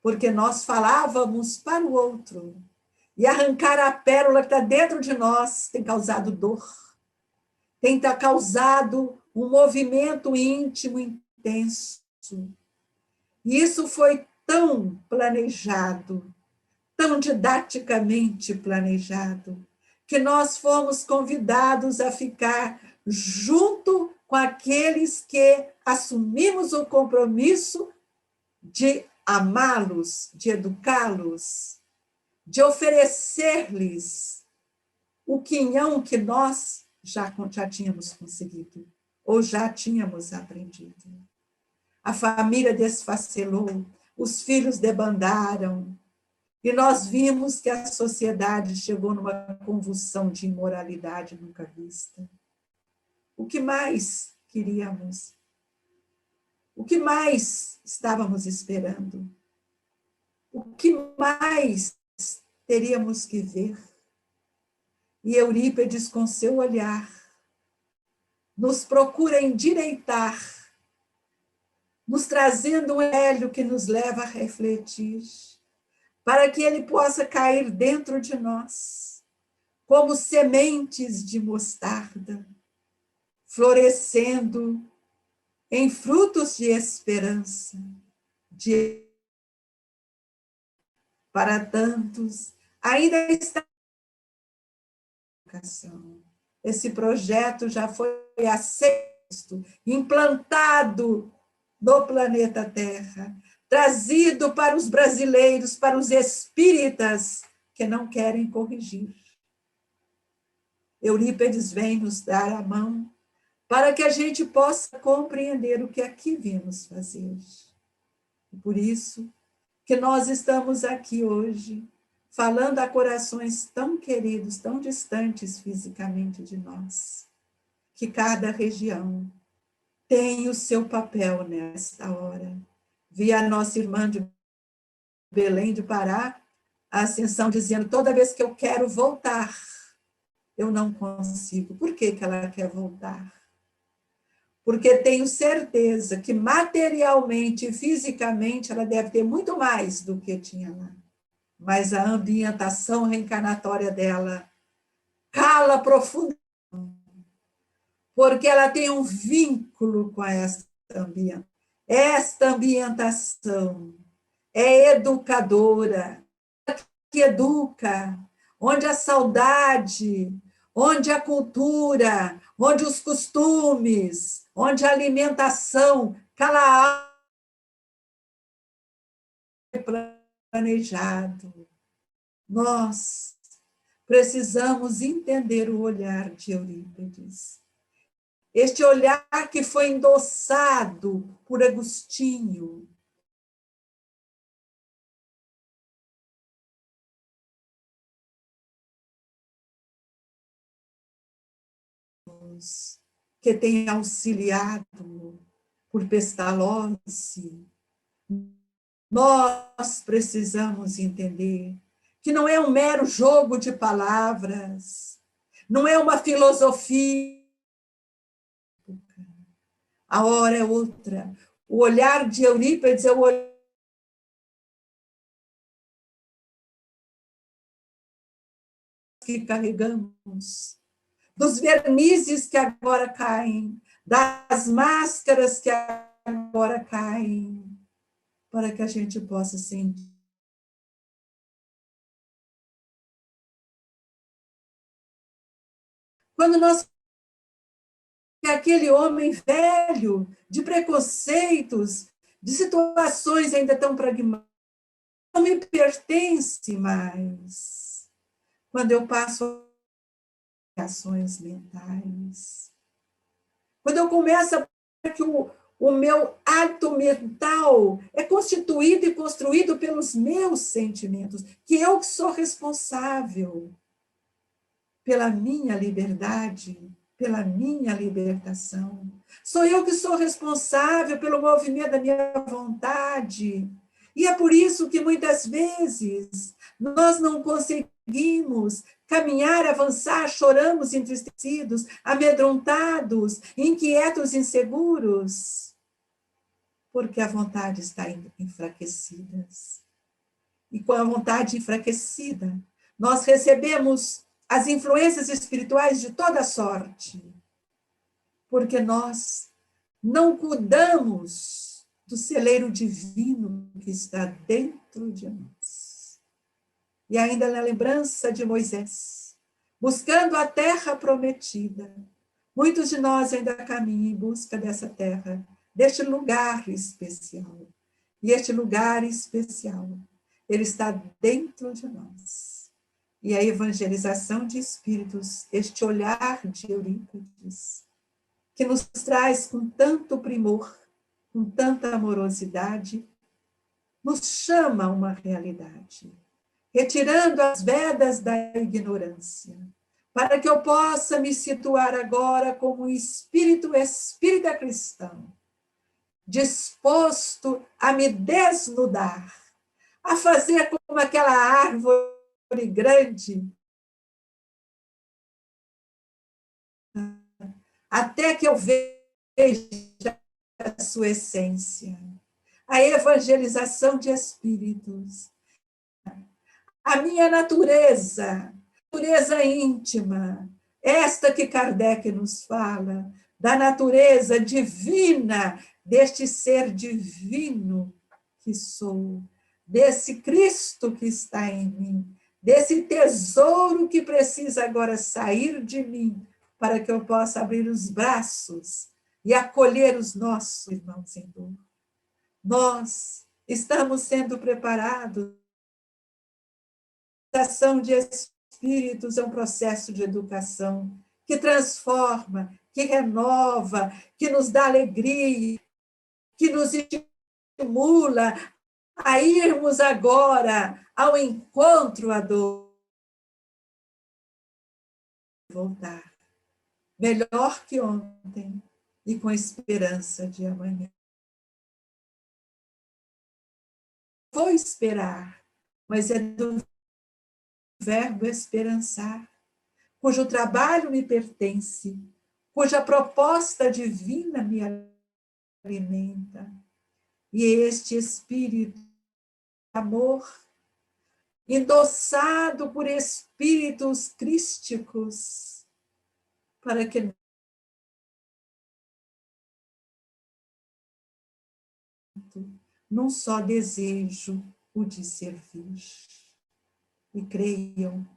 porque nós falávamos para o outro, e arrancar a pérola que está dentro de nós tem causado dor, tem causado um movimento íntimo intenso. E isso foi tão planejado, tão didaticamente planejado, que nós fomos convidados a ficar junto com aqueles que assumimos o compromisso de amá-los, de educá-los, de oferecer-lhes o quinhão que nós já tínhamos conseguido. ou já tínhamos aprendido. A família desfacelou, os filhos debandaram, e nós vimos que a sociedade chegou numa convulsão de imoralidade nunca vista. O que mais queríamos? O que mais estávamos esperando? O que mais teríamos que ver? E Eurípides, com seu olhar, nos procura endireitar, nos trazendo um evangelho que nos leva a refletir, para que ele possa cair dentro de nós, como sementes de mostarda, florescendo em frutos de esperança, para tantos, ainda está em educação. Esse projeto já foi aceito, implantado no planeta Terra, trazido para os brasileiros, para os espíritas que não querem corrigir. Eurípides vem nos dar a mão para que a gente possa compreender o que aqui viemos fazer. E por isso que nós estamos aqui hoje, falando a corações tão queridos, tão distantes fisicamente de nós, que cada região tem o seu papel nesta hora. Vi a nossa irmã de Belém do Pará, a Ascensão, dizendo, toda vez que eu quero voltar, eu não consigo. Por que ela quer voltar? Porque tenho certeza que materialmente e fisicamente ela deve ter muito mais do que tinha lá. Mas a ambientação reencarnatória dela cala profundamente, porque ela tem um vínculo com esta ambientação. Esta ambientação é educadora, que educa, onde a saudade, onde a cultura, onde os costumes, onde a alimentação, cala planejado. Nós precisamos entender o olhar de Eurípides. Este olhar que foi endossado por Agostinho. Que tem auxiliado por Pestalozzi. Nós precisamos entender que não é um mero jogo de palavras, não é uma filosofia. A hora é outra. O olhar de Eurípides é o olhar que carregamos, dos vernizes que agora caem, das máscaras que agora caem, para que a gente possa sentir. Quando nós aquele homem velho, de preconceitos, de situações ainda tão pragmáticas, não me pertence mais. Quando eu passo ações mentais, quando eu começo a ver que o meu ato mental é constituído e construído pelos meus sentimentos, que eu sou responsável pela minha liberdade, pela minha libertação. Sou eu que sou responsável pelo movimento da minha vontade. E é por isso que muitas vezes nós não conseguimos caminhar, avançar, choramos entristecidos, amedrontados, inquietos, inseguros, porque a vontade está enfraquecida. E com a vontade enfraquecida, nós recebemos as influências espirituais de toda sorte, porque nós não cuidamos do celeiro divino que está dentro de nós. E ainda na lembrança de Moisés, buscando a terra prometida, muitos de nós ainda caminham em busca dessa terra, deste lugar especial. E este lugar especial, ele está dentro de nós. E a evangelização de espíritos, este olhar de Eurípides, que nos traz com tanto primor, com tanta amorosidade, nos chama a uma realidade, retirando as vedas da ignorância, para que eu possa me situar agora como um espírito espírita cristão, disposto a me desnudar, a fazer como aquela árvore grande, até que eu veja a sua essência. A evangelização de espíritos, a minha natureza íntima, esta que Kardec nos fala, da natureza divina, deste ser divino que sou, desse Cristo que está em mim, desse tesouro que precisa agora sair de mim, para que eu possa abrir os braços e acolher os nossos irmãos em dor. Nós estamos sendo preparados. A educação de espíritos é um processo de educação que transforma, que renova, que nos dá alegria, que nos estimula a irmos agora ao encontro à dor. Voltar melhor que ontem e com esperança de amanhã. Vou esperar, mas é do verbo esperançar, cujo trabalho me pertence, cuja proposta divina me alimenta. E este espírito de amor, endossado por espíritos crísticos, para que num só desejo o de servir. E creiam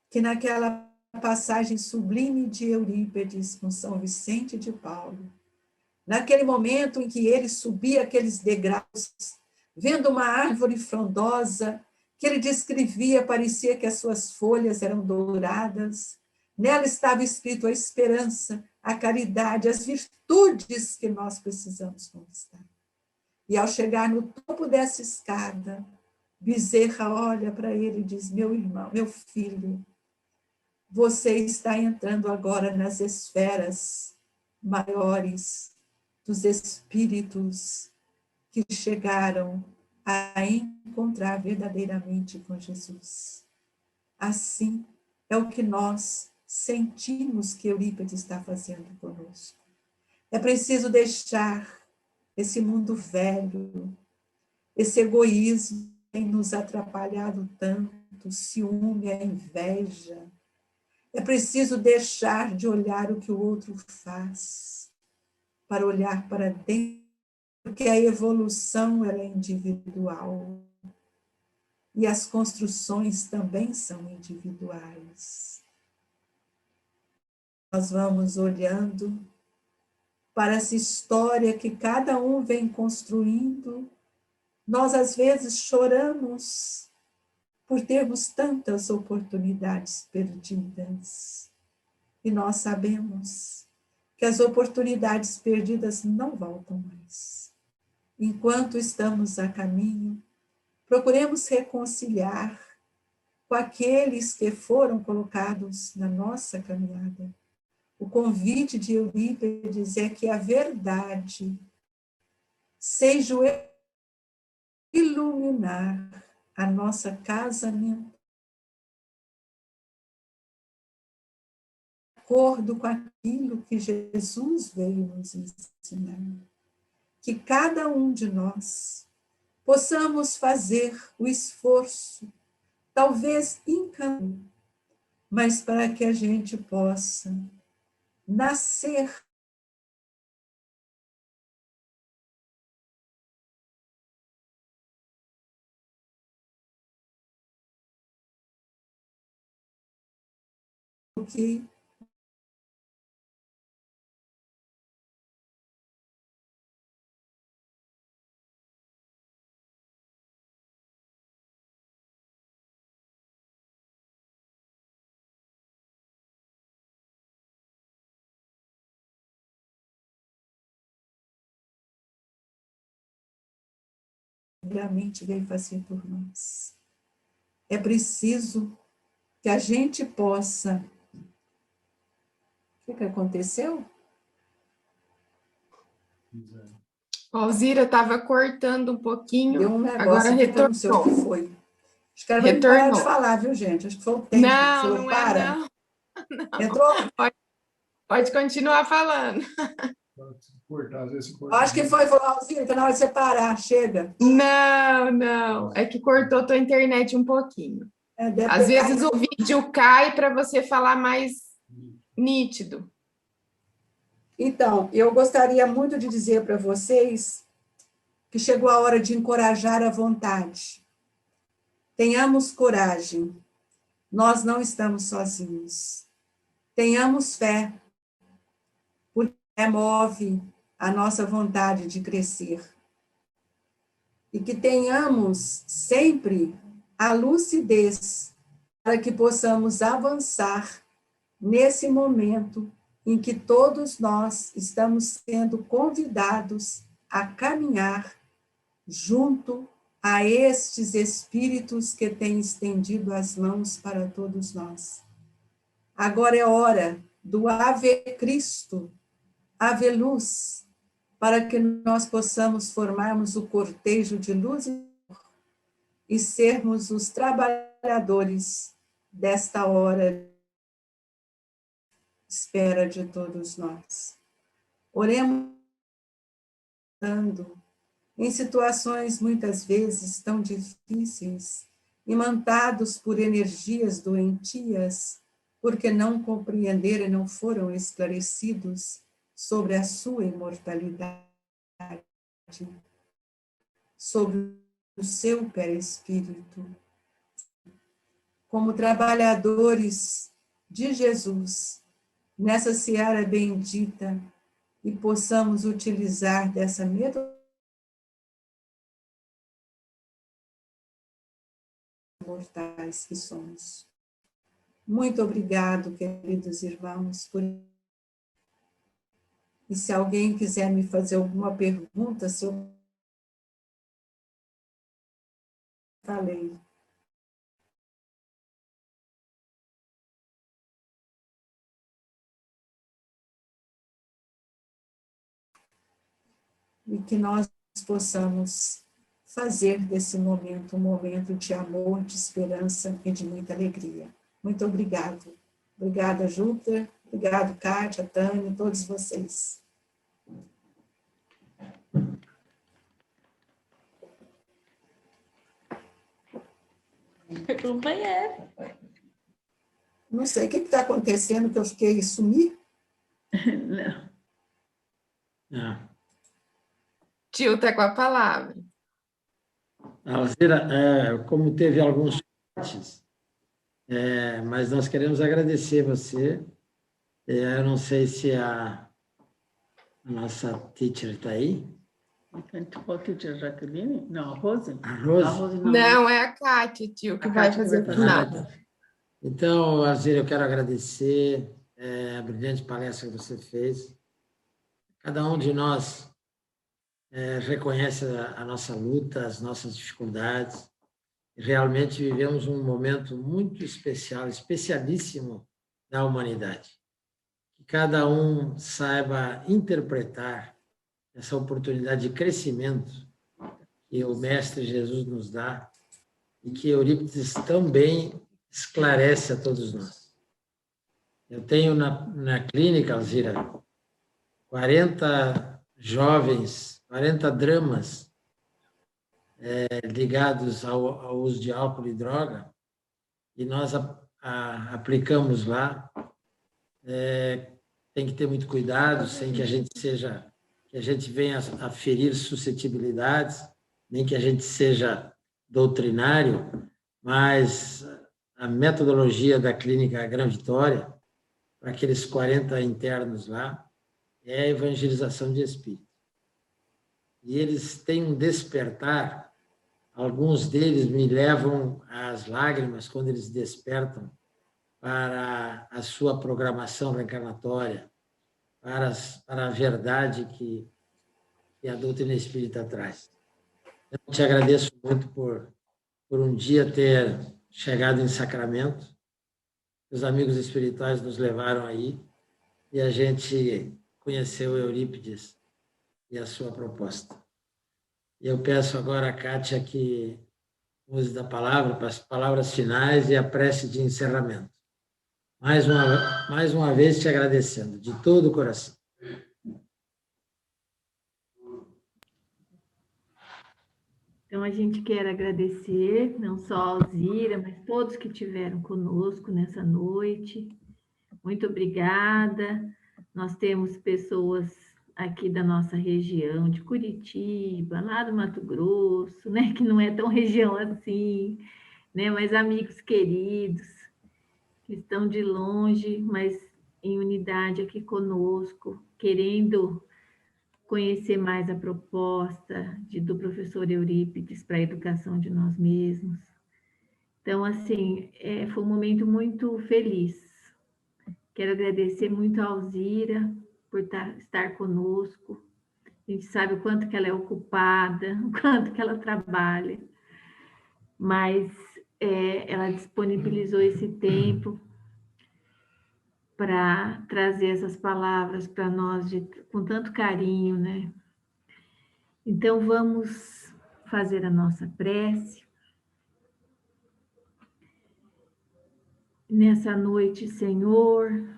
que naquela passagem sublime de Eurípides com São Vicente de Paulo, naquele momento em que ele subia aqueles degraus, vendo uma árvore frondosa, que ele descrevia, parecia que as suas folhas eram douradas, nela estava escrito a esperança, a caridade, as virtudes que nós precisamos conquistar. E ao chegar no topo dessa escada, Bezerra olha para ele e diz: meu irmão, meu filho, você está entrando agora nas esferas maiores dos espíritos que chegaram a encontrar verdadeiramente com Jesus. Assim é o que nós sentimos que Eurípides está fazendo conosco. É preciso deixar esse mundo velho, esse egoísmo que tem nos atrapalhado tanto, o ciúme, a inveja. É preciso deixar de olhar o que o outro faz, para olhar para dentro, porque a evolução ela é individual. E as construções também são individuais. Nós vamos olhando para essa história que cada um vem construindo. Nós, às vezes, choramos por termos tantas oportunidades perdidas. E nós sabemos que as oportunidades perdidas não voltam mais. Enquanto estamos a caminho, procuremos reconciliar com aqueles que foram colocados na nossa caminhada. O convite de Eurípides é que a verdade seja o iluminar a nossa casa mental, de acordo com aquilo que Jesus veio nos ensinar. Que cada um de nós possamos fazer o esforço, talvez incapaz, mas para que a gente possa nascer o que verdadeiramente veio fazer por nós. É preciso que a gente possa... O que aconteceu? A Alzira estava cortando um pouquinho, Deu um agora negócio aqui que eu não sei o que retornou. foi. Acho que ela vai parar de Retornou. falar, viu, gente? Acho que foi o tempo que Não, falou, não é para. não. Entrou? Pode continuar falando. Acho que foi, falou, Alzira, que na hora de você parar, chega. Não, não. É que cortou tua internet um pouquinho. Deve Às ter vezes caído. o vídeo cai para você falar mais nítido. Então, eu gostaria muito de dizer para vocês que chegou a hora de encorajar a vontade. Tenhamos coragem. Nós não estamos sozinhos. Tenhamos fé, porque move a nossa vontade de crescer. E que tenhamos sempre a lucidez para que possamos avançar nesse momento em que todos nós estamos sendo convidados a caminhar junto a estes espíritos que têm estendido as mãos para todos nós. Agora é hora do Ave Cristo, Ave Luz, para que nós possamos formarmos o cortejo de luz e sermos os trabalhadores desta hora de espera de todos nós. Oremos em situações muitas vezes tão difíceis, imantados por energias doentias, porque não compreenderam e não foram esclarecidos sobre a sua imortalidade, sobre o seu perispírito. Como trabalhadores de Jesus, nessa seara bendita, e possamos utilizar dessa metodologia mortais que somos. Muito obrigado, queridos irmãos, por... E se alguém quiser me fazer alguma pergunta, se eu falei. E que nós possamos fazer desse momento um momento de amor, de esperança e de muita alegria. Muito obrigado. Obrigada, Júpiter. Obrigado, Kátia, Tânia, todos vocês. Pergunta é. Não sei o que está acontecendo, que eu fiquei sumir. Não. Não. Tio está com a palavra. Alzira, como teve alguns cortes, mas nós queremos agradecer você. Eu não sei se a nossa teacher está aí. Qual teacher, Jaqueline? Não, a Rose? A Rose? A Rose Não, é a Kátia, tio, que A vai Kátia que fazer vai o fazer. final. Então, Alzira, eu quero agradecer a brilhante palestra que você fez. Cada um de nós reconhece a nossa luta, as nossas dificuldades. Realmente vivemos um momento muito especial, especialíssimo da humanidade. Que cada um saiba interpretar essa oportunidade de crescimento que o Mestre Jesus nos dá e que Eurípides também esclarece a todos nós. Eu tenho na clínica, Alzira, 40 jovens, 40 dramas ligados ao uso de álcool e droga, e nós aplicamos lá. Tem que ter muito cuidado, sem que a gente venha a ferir suscetibilidades, nem que a gente seja doutrinário, mas a metodologia da clínica Gran Vitória, para aqueles 40 internos lá, é a evangelização de espírito. E eles têm um despertar, alguns deles me levam às lágrimas quando eles despertam para a sua programação reencarnatória, para a verdade que a doutrina espírita traz. Eu te agradeço muito por um dia ter chegado em Sacramento. Os amigos espirituais nos levaram aí e a gente conheceu Eurípides e a sua proposta. E eu peço agora a Kátia que use da palavra para as palavras finais e a prece de encerramento. Mais uma vez te agradecendo, de todo o coração. Então, a gente quer agradecer, não só a Alzira, mas todos que estiveram conosco nessa noite. Muito obrigada. Nós temos pessoas aqui da nossa região, de Curitiba, lá do Mato Grosso, né, que não é tão região assim, né, mas amigos queridos, que estão de longe, mas em unidade aqui conosco, querendo conhecer mais a proposta do professor Eurípides para a educação de nós mesmos. Então, assim, foi um momento muito feliz. Quero agradecer muito a Alzira por estar conosco. A gente sabe o quanto que ela é ocupada, o quanto que ela trabalha, mas ela disponibilizou esse tempo para trazer essas palavras para nós com tanto carinho, né? Então, vamos fazer a nossa prece. Nessa noite, Senhor,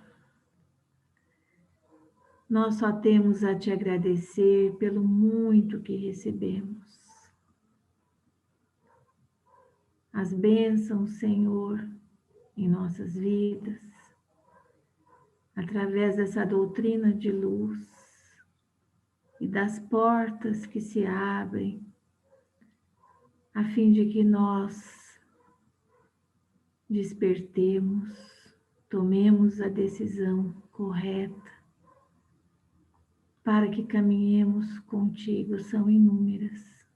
nós só temos a te agradecer pelo muito que recebemos. As bênçãos, Senhor, em nossas vidas, através dessa doutrina de luz e das portas que se abrem, a fim de que nós despertemos, tomemos a decisão correta, para que caminhemos contigo, são inúmeras.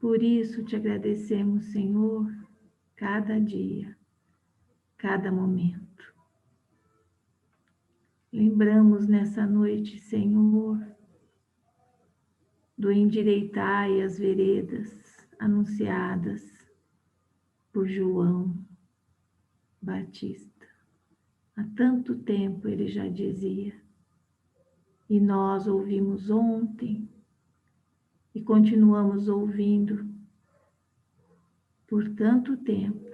Por isso te agradecemos, Senhor, cada dia, cada momento. Lembramos nessa noite, Senhor, do endireitai as veredas anunciadas por João Batista. Há tanto tempo ele já dizia, e nós ouvimos ontem e continuamos ouvindo por tanto tempo,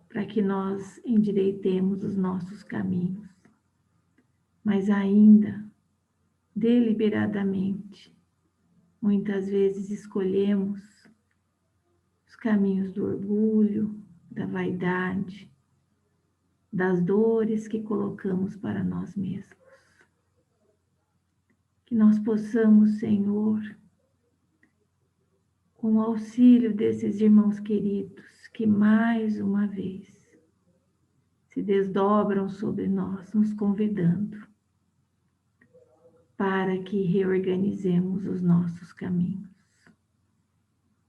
para que nós endireitemos os nossos caminhos. Mas ainda, deliberadamente, muitas vezes escolhemos os caminhos do orgulho, da vaidade, das dores que colocamos para nós mesmos. Que nós possamos, Senhor, com o auxílio desses irmãos queridos, que mais uma vez se desdobram sobre nós, nos convidando para que reorganizemos os nossos caminhos.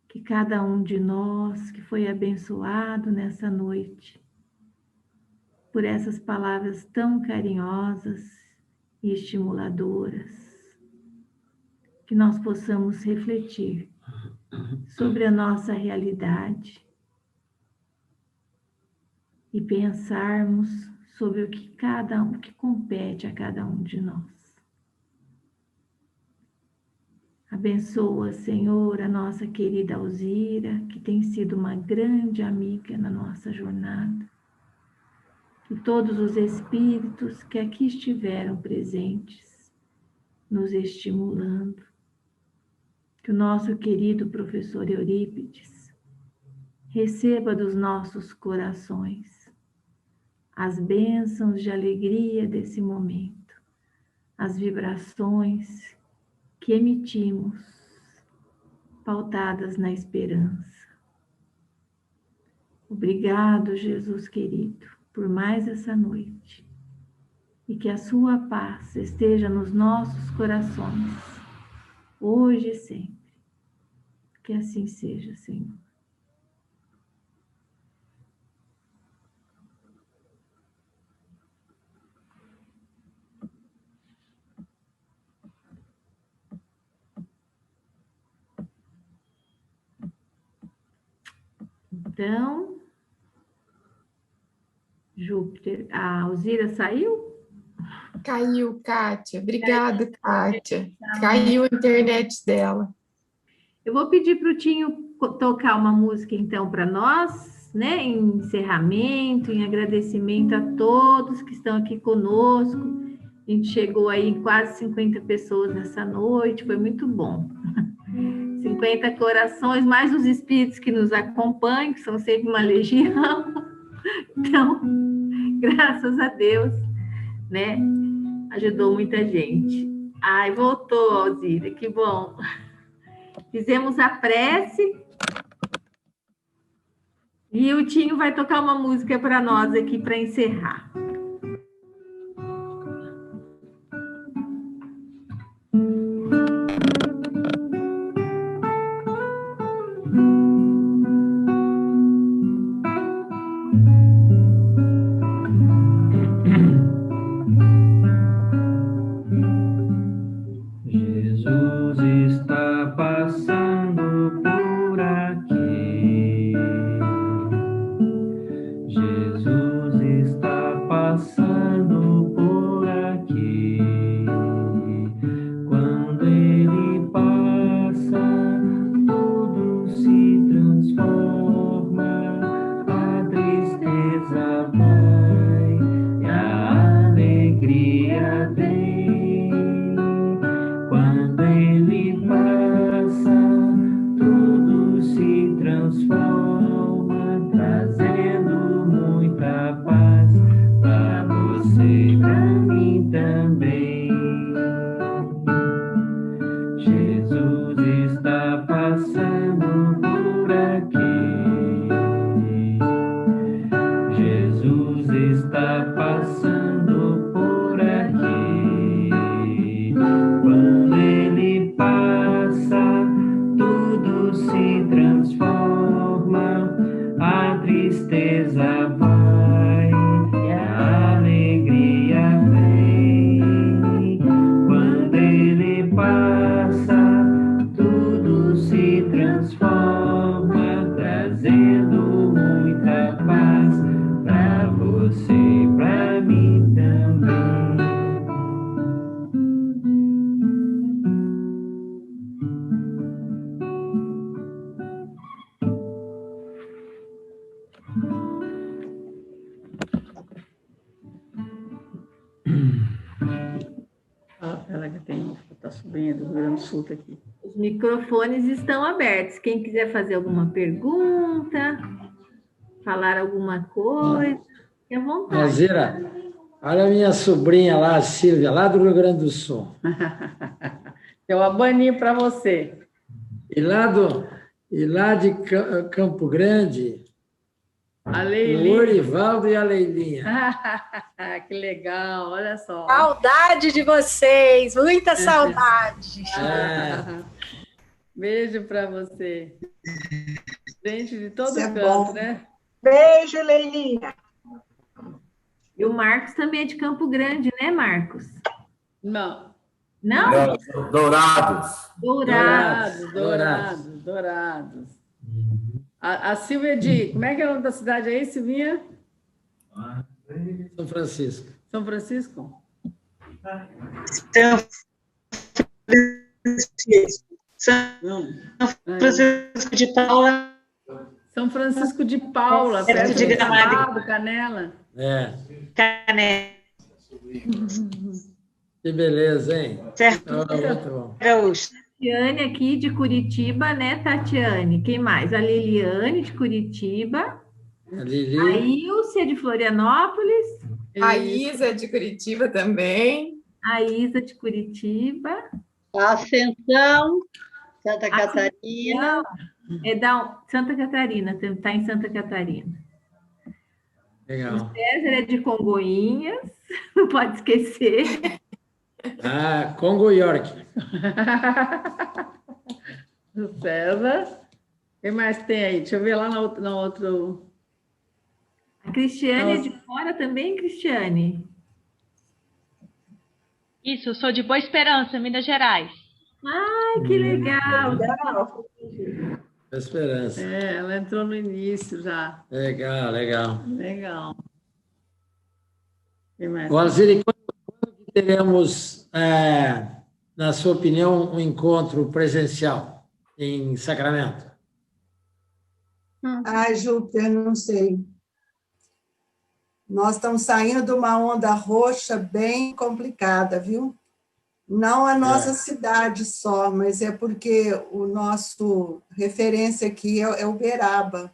Que cada um de nós que foi abençoado nessa noite, por essas palavras tão carinhosas e estimuladoras, que nós possamos refletir sobre a nossa realidade e pensarmos sobre o que compete a cada um de nós. Abençoa, Senhor, a nossa querida Alzira, que tem sido uma grande amiga na nossa jornada. Que todos os espíritos que aqui estiveram presentes, nos estimulando. Que o nosso querido professor Eurípides receba dos nossos corações as bênçãos de alegria desse momento, as vibrações que emitimos, pautadas na esperança. Obrigado, Jesus querido, por mais essa noite, e que a sua paz esteja nos nossos corações, hoje e sempre. Que assim seja, Senhor. Então, Júpiter. A Alzira saiu? Caiu, Kátia. Obrigada, Kátia. Caiu a internet dela. Eu vou pedir para o Tinho tocar uma música, então, para nós, né? Em encerramento, em agradecimento a todos que estão aqui conosco. A gente chegou aí em quase 50 pessoas nessa noite, foi muito bom. 50 corações, mais os espíritos que nos acompanham, que são sempre uma legião. Então, graças a Deus, né? Ajudou muita gente. Ai, voltou, Alzira, que bom. Fizemos a prece. E o Tinho vai tocar uma música para nós aqui para encerrar. Jesus está passando por aqui. Jesus está passando por aqui. Quando ele passa, tudo se transforma, a tristeza vai e a alegria vem. Quando ele passa, tudo se transforma, trazendo muita paz para você e para mim também. Jesus está passando por aqui. Jesus está passando por aqui. Quando ele passa, tudo se transforma, a tristeza vai e a alegria vem. Quando ele passa, tudo se transforma, trazendo muita paz para você e para mim também. Ela que está subindo, do Rio Grande do Sul tá aqui. Os microfones estão abertos. Quem quiser fazer alguma pergunta, falar alguma coisa, fique à vontade. Alzira, olha a minha sobrinha lá, a Sílvia, lá do Rio Grande do Sul. Tem um abaninho para você. E lá de Campo Grande, A o Leili. Orivaldo e a Leilinha. Que legal, olha só. Saudade de vocês, muita saudade. Beijo para você. Gente de todo Isso é canto, bom. né? Beijo, Leilinha. E o Marcos também é de Campo Grande, né, Marcos? Não. Não? Dourados. Dourados. A Silvia de... Como é que é o nome da cidade aí, Silvinha? São Francisco. São Francisco? Não. Francisco de Paula, São Francisco de Paula, perto de Gramado. Canela. É, Cané, que beleza, hein? certo? Muito bom. Gaúcho. Tatiane aqui de Curitiba, né, Tatiane? Quem mais? A Liliane de Curitiba. A A Lili, Ilse de Florianópolis. A Isa de Curitiba também. A Isa de Curitiba. Ascensão, Santa Catarina. É da Santa Catarina, está em Santa Catarina. legal. César é de Congonhas, não pode esquecer. Ah, Congo York. O César. Quem mais tem aí? Deixa eu ver lá no outro. A Cristiane é de fora também, Cristiane? Isso, eu sou de Boa Esperança, Minas Gerais. Ai, que legal! Esperança. Ela entrou no início já. Legal, legal. Legal. Quem mais? Ô, Alzira, quando que teremos, na sua opinião, um encontro presencial em Sacramento? Ai, Júpiter, não sei. Nós estamos saindo de uma onda roxa bem complicada, viu? Não a nossa cidade só, mas é porque o nosso referência aqui é Uberaba.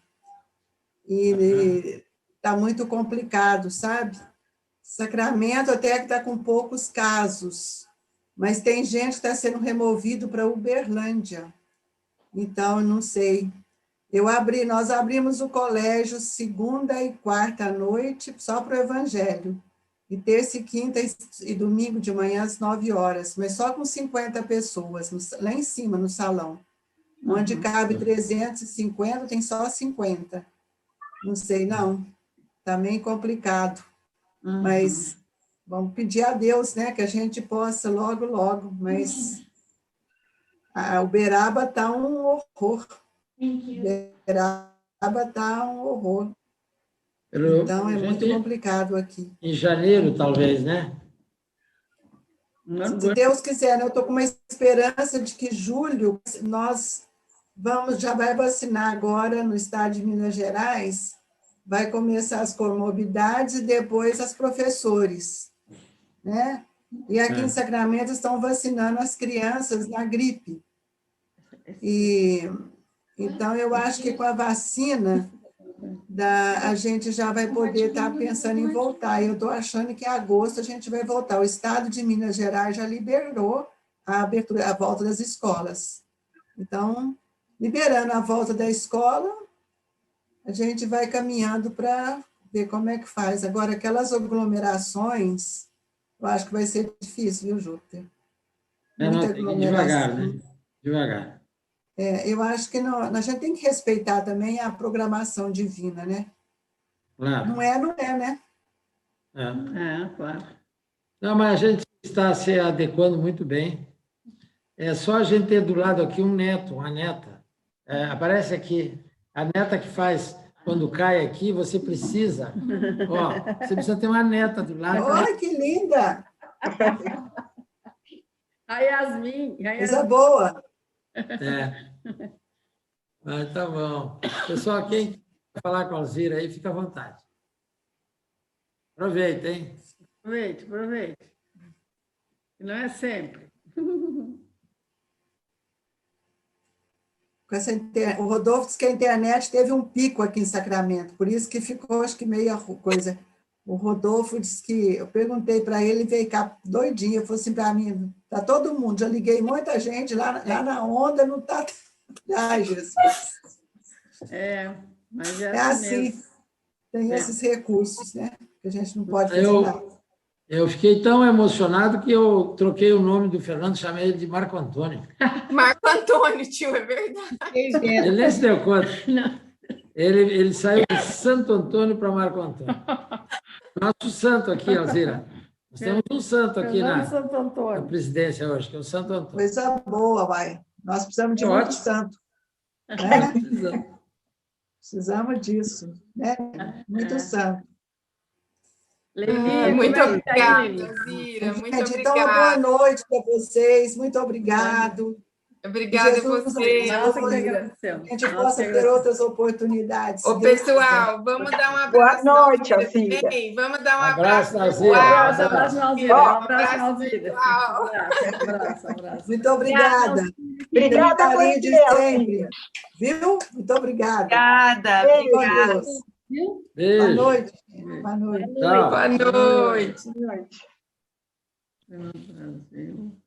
E está muito complicado, sabe? Sacramento até que está com poucos casos, mas tem gente que está sendo removido para Uberlândia. Então, eu não sei. Nós abrimos o colégio segunda e quarta à noite só para o Evangelho. E terça e quinta e domingo de manhã às 9 horas, mas só com 50 pessoas, lá em cima, no salão. Onde cabe 350, tem só 50. Não sei, não. Está meio complicado. Mas vamos pedir a Deus, né, que a gente possa logo, logo. Mas a Uberaba está um horror. Uberaba está um horror. Então, é muito complicado aqui. Em janeiro, talvez, né? Se Deus quiser, né? Eu estou com uma esperança de que julho nós já vai vacinar agora no estado de Minas Gerais, vai começar as comorbidades e depois as professores, né? E aqui em Sacramento estão vacinando as crianças na gripe. Então, eu acho que com a vacina a gente já vai poder estar pensando em voltar. Eu estou achando que em agosto a gente vai voltar. O estado de Minas Gerais já liberou a volta das escolas. Então, liberando a volta da escola, a gente vai caminhando para ver como é que faz. Agora, aquelas aglomerações, eu acho que vai ser difícil, viu, Júpiter? Muita aglomeração. Devagar, né? Devagar. Eu acho que a gente tem que respeitar também a programação divina, né? Claro. Não é, né? Claro. Não, mas a gente está se adequando muito bem. É só a gente ter do lado aqui um neto, uma neta. Aparece aqui. A neta que faz, quando cai aqui, você precisa ter uma neta do lado. Olha, que linda! A Yasmin. Coisa boa. Mas tá bom. Pessoal, quem quer falar com a Alzira aí, fica à vontade. Aproveita, hein? Aproveite. Não é sempre. O Rodolfo disse que a internet teve um pico aqui em Sacramento, por isso que ficou, acho que meia coisa. O Rodolfo disse que, eu perguntei para ele, veio cá doidinho, falou assim para mim, tá todo mundo, já liguei muita gente, lá na onda não está... Ai, Jesus. Mas é assim mesmo. Tem esses recursos, né? Que a gente não pode fazer nada. Eu fiquei tão emocionado que eu troquei o nome do Fernando, chamei ele de Marco Antônio. Marco Antônio, tio, é verdade. Ele nem se deu conta. Não. Ele saiu de Santo Antônio para Marco Antônio. Nosso santo aqui, Alzira. Nós temos um santo aqui na presidência hoje, que é o Santo Antônio. Coisa boa, vai. Nós precisamos de muito santo. Né? Precisamos disso. Né? Muito santo. Muito obrigada, Alzira. Muito obrigada. Então, boa noite para vocês. Muito obrigado. Obrigada a você. Que a gente possa ter outras oportunidades. Ô, pessoal, vamos dar um abraço. Boa noite, Alzira. Vamos dar um abraço, Alzira. Abraço. Muito obrigada. Obrigada por de sempre. Viu? Muito obrigada. Obrigada. Boa noite. Boa noite. Tchau. Boa noite. Boa noite.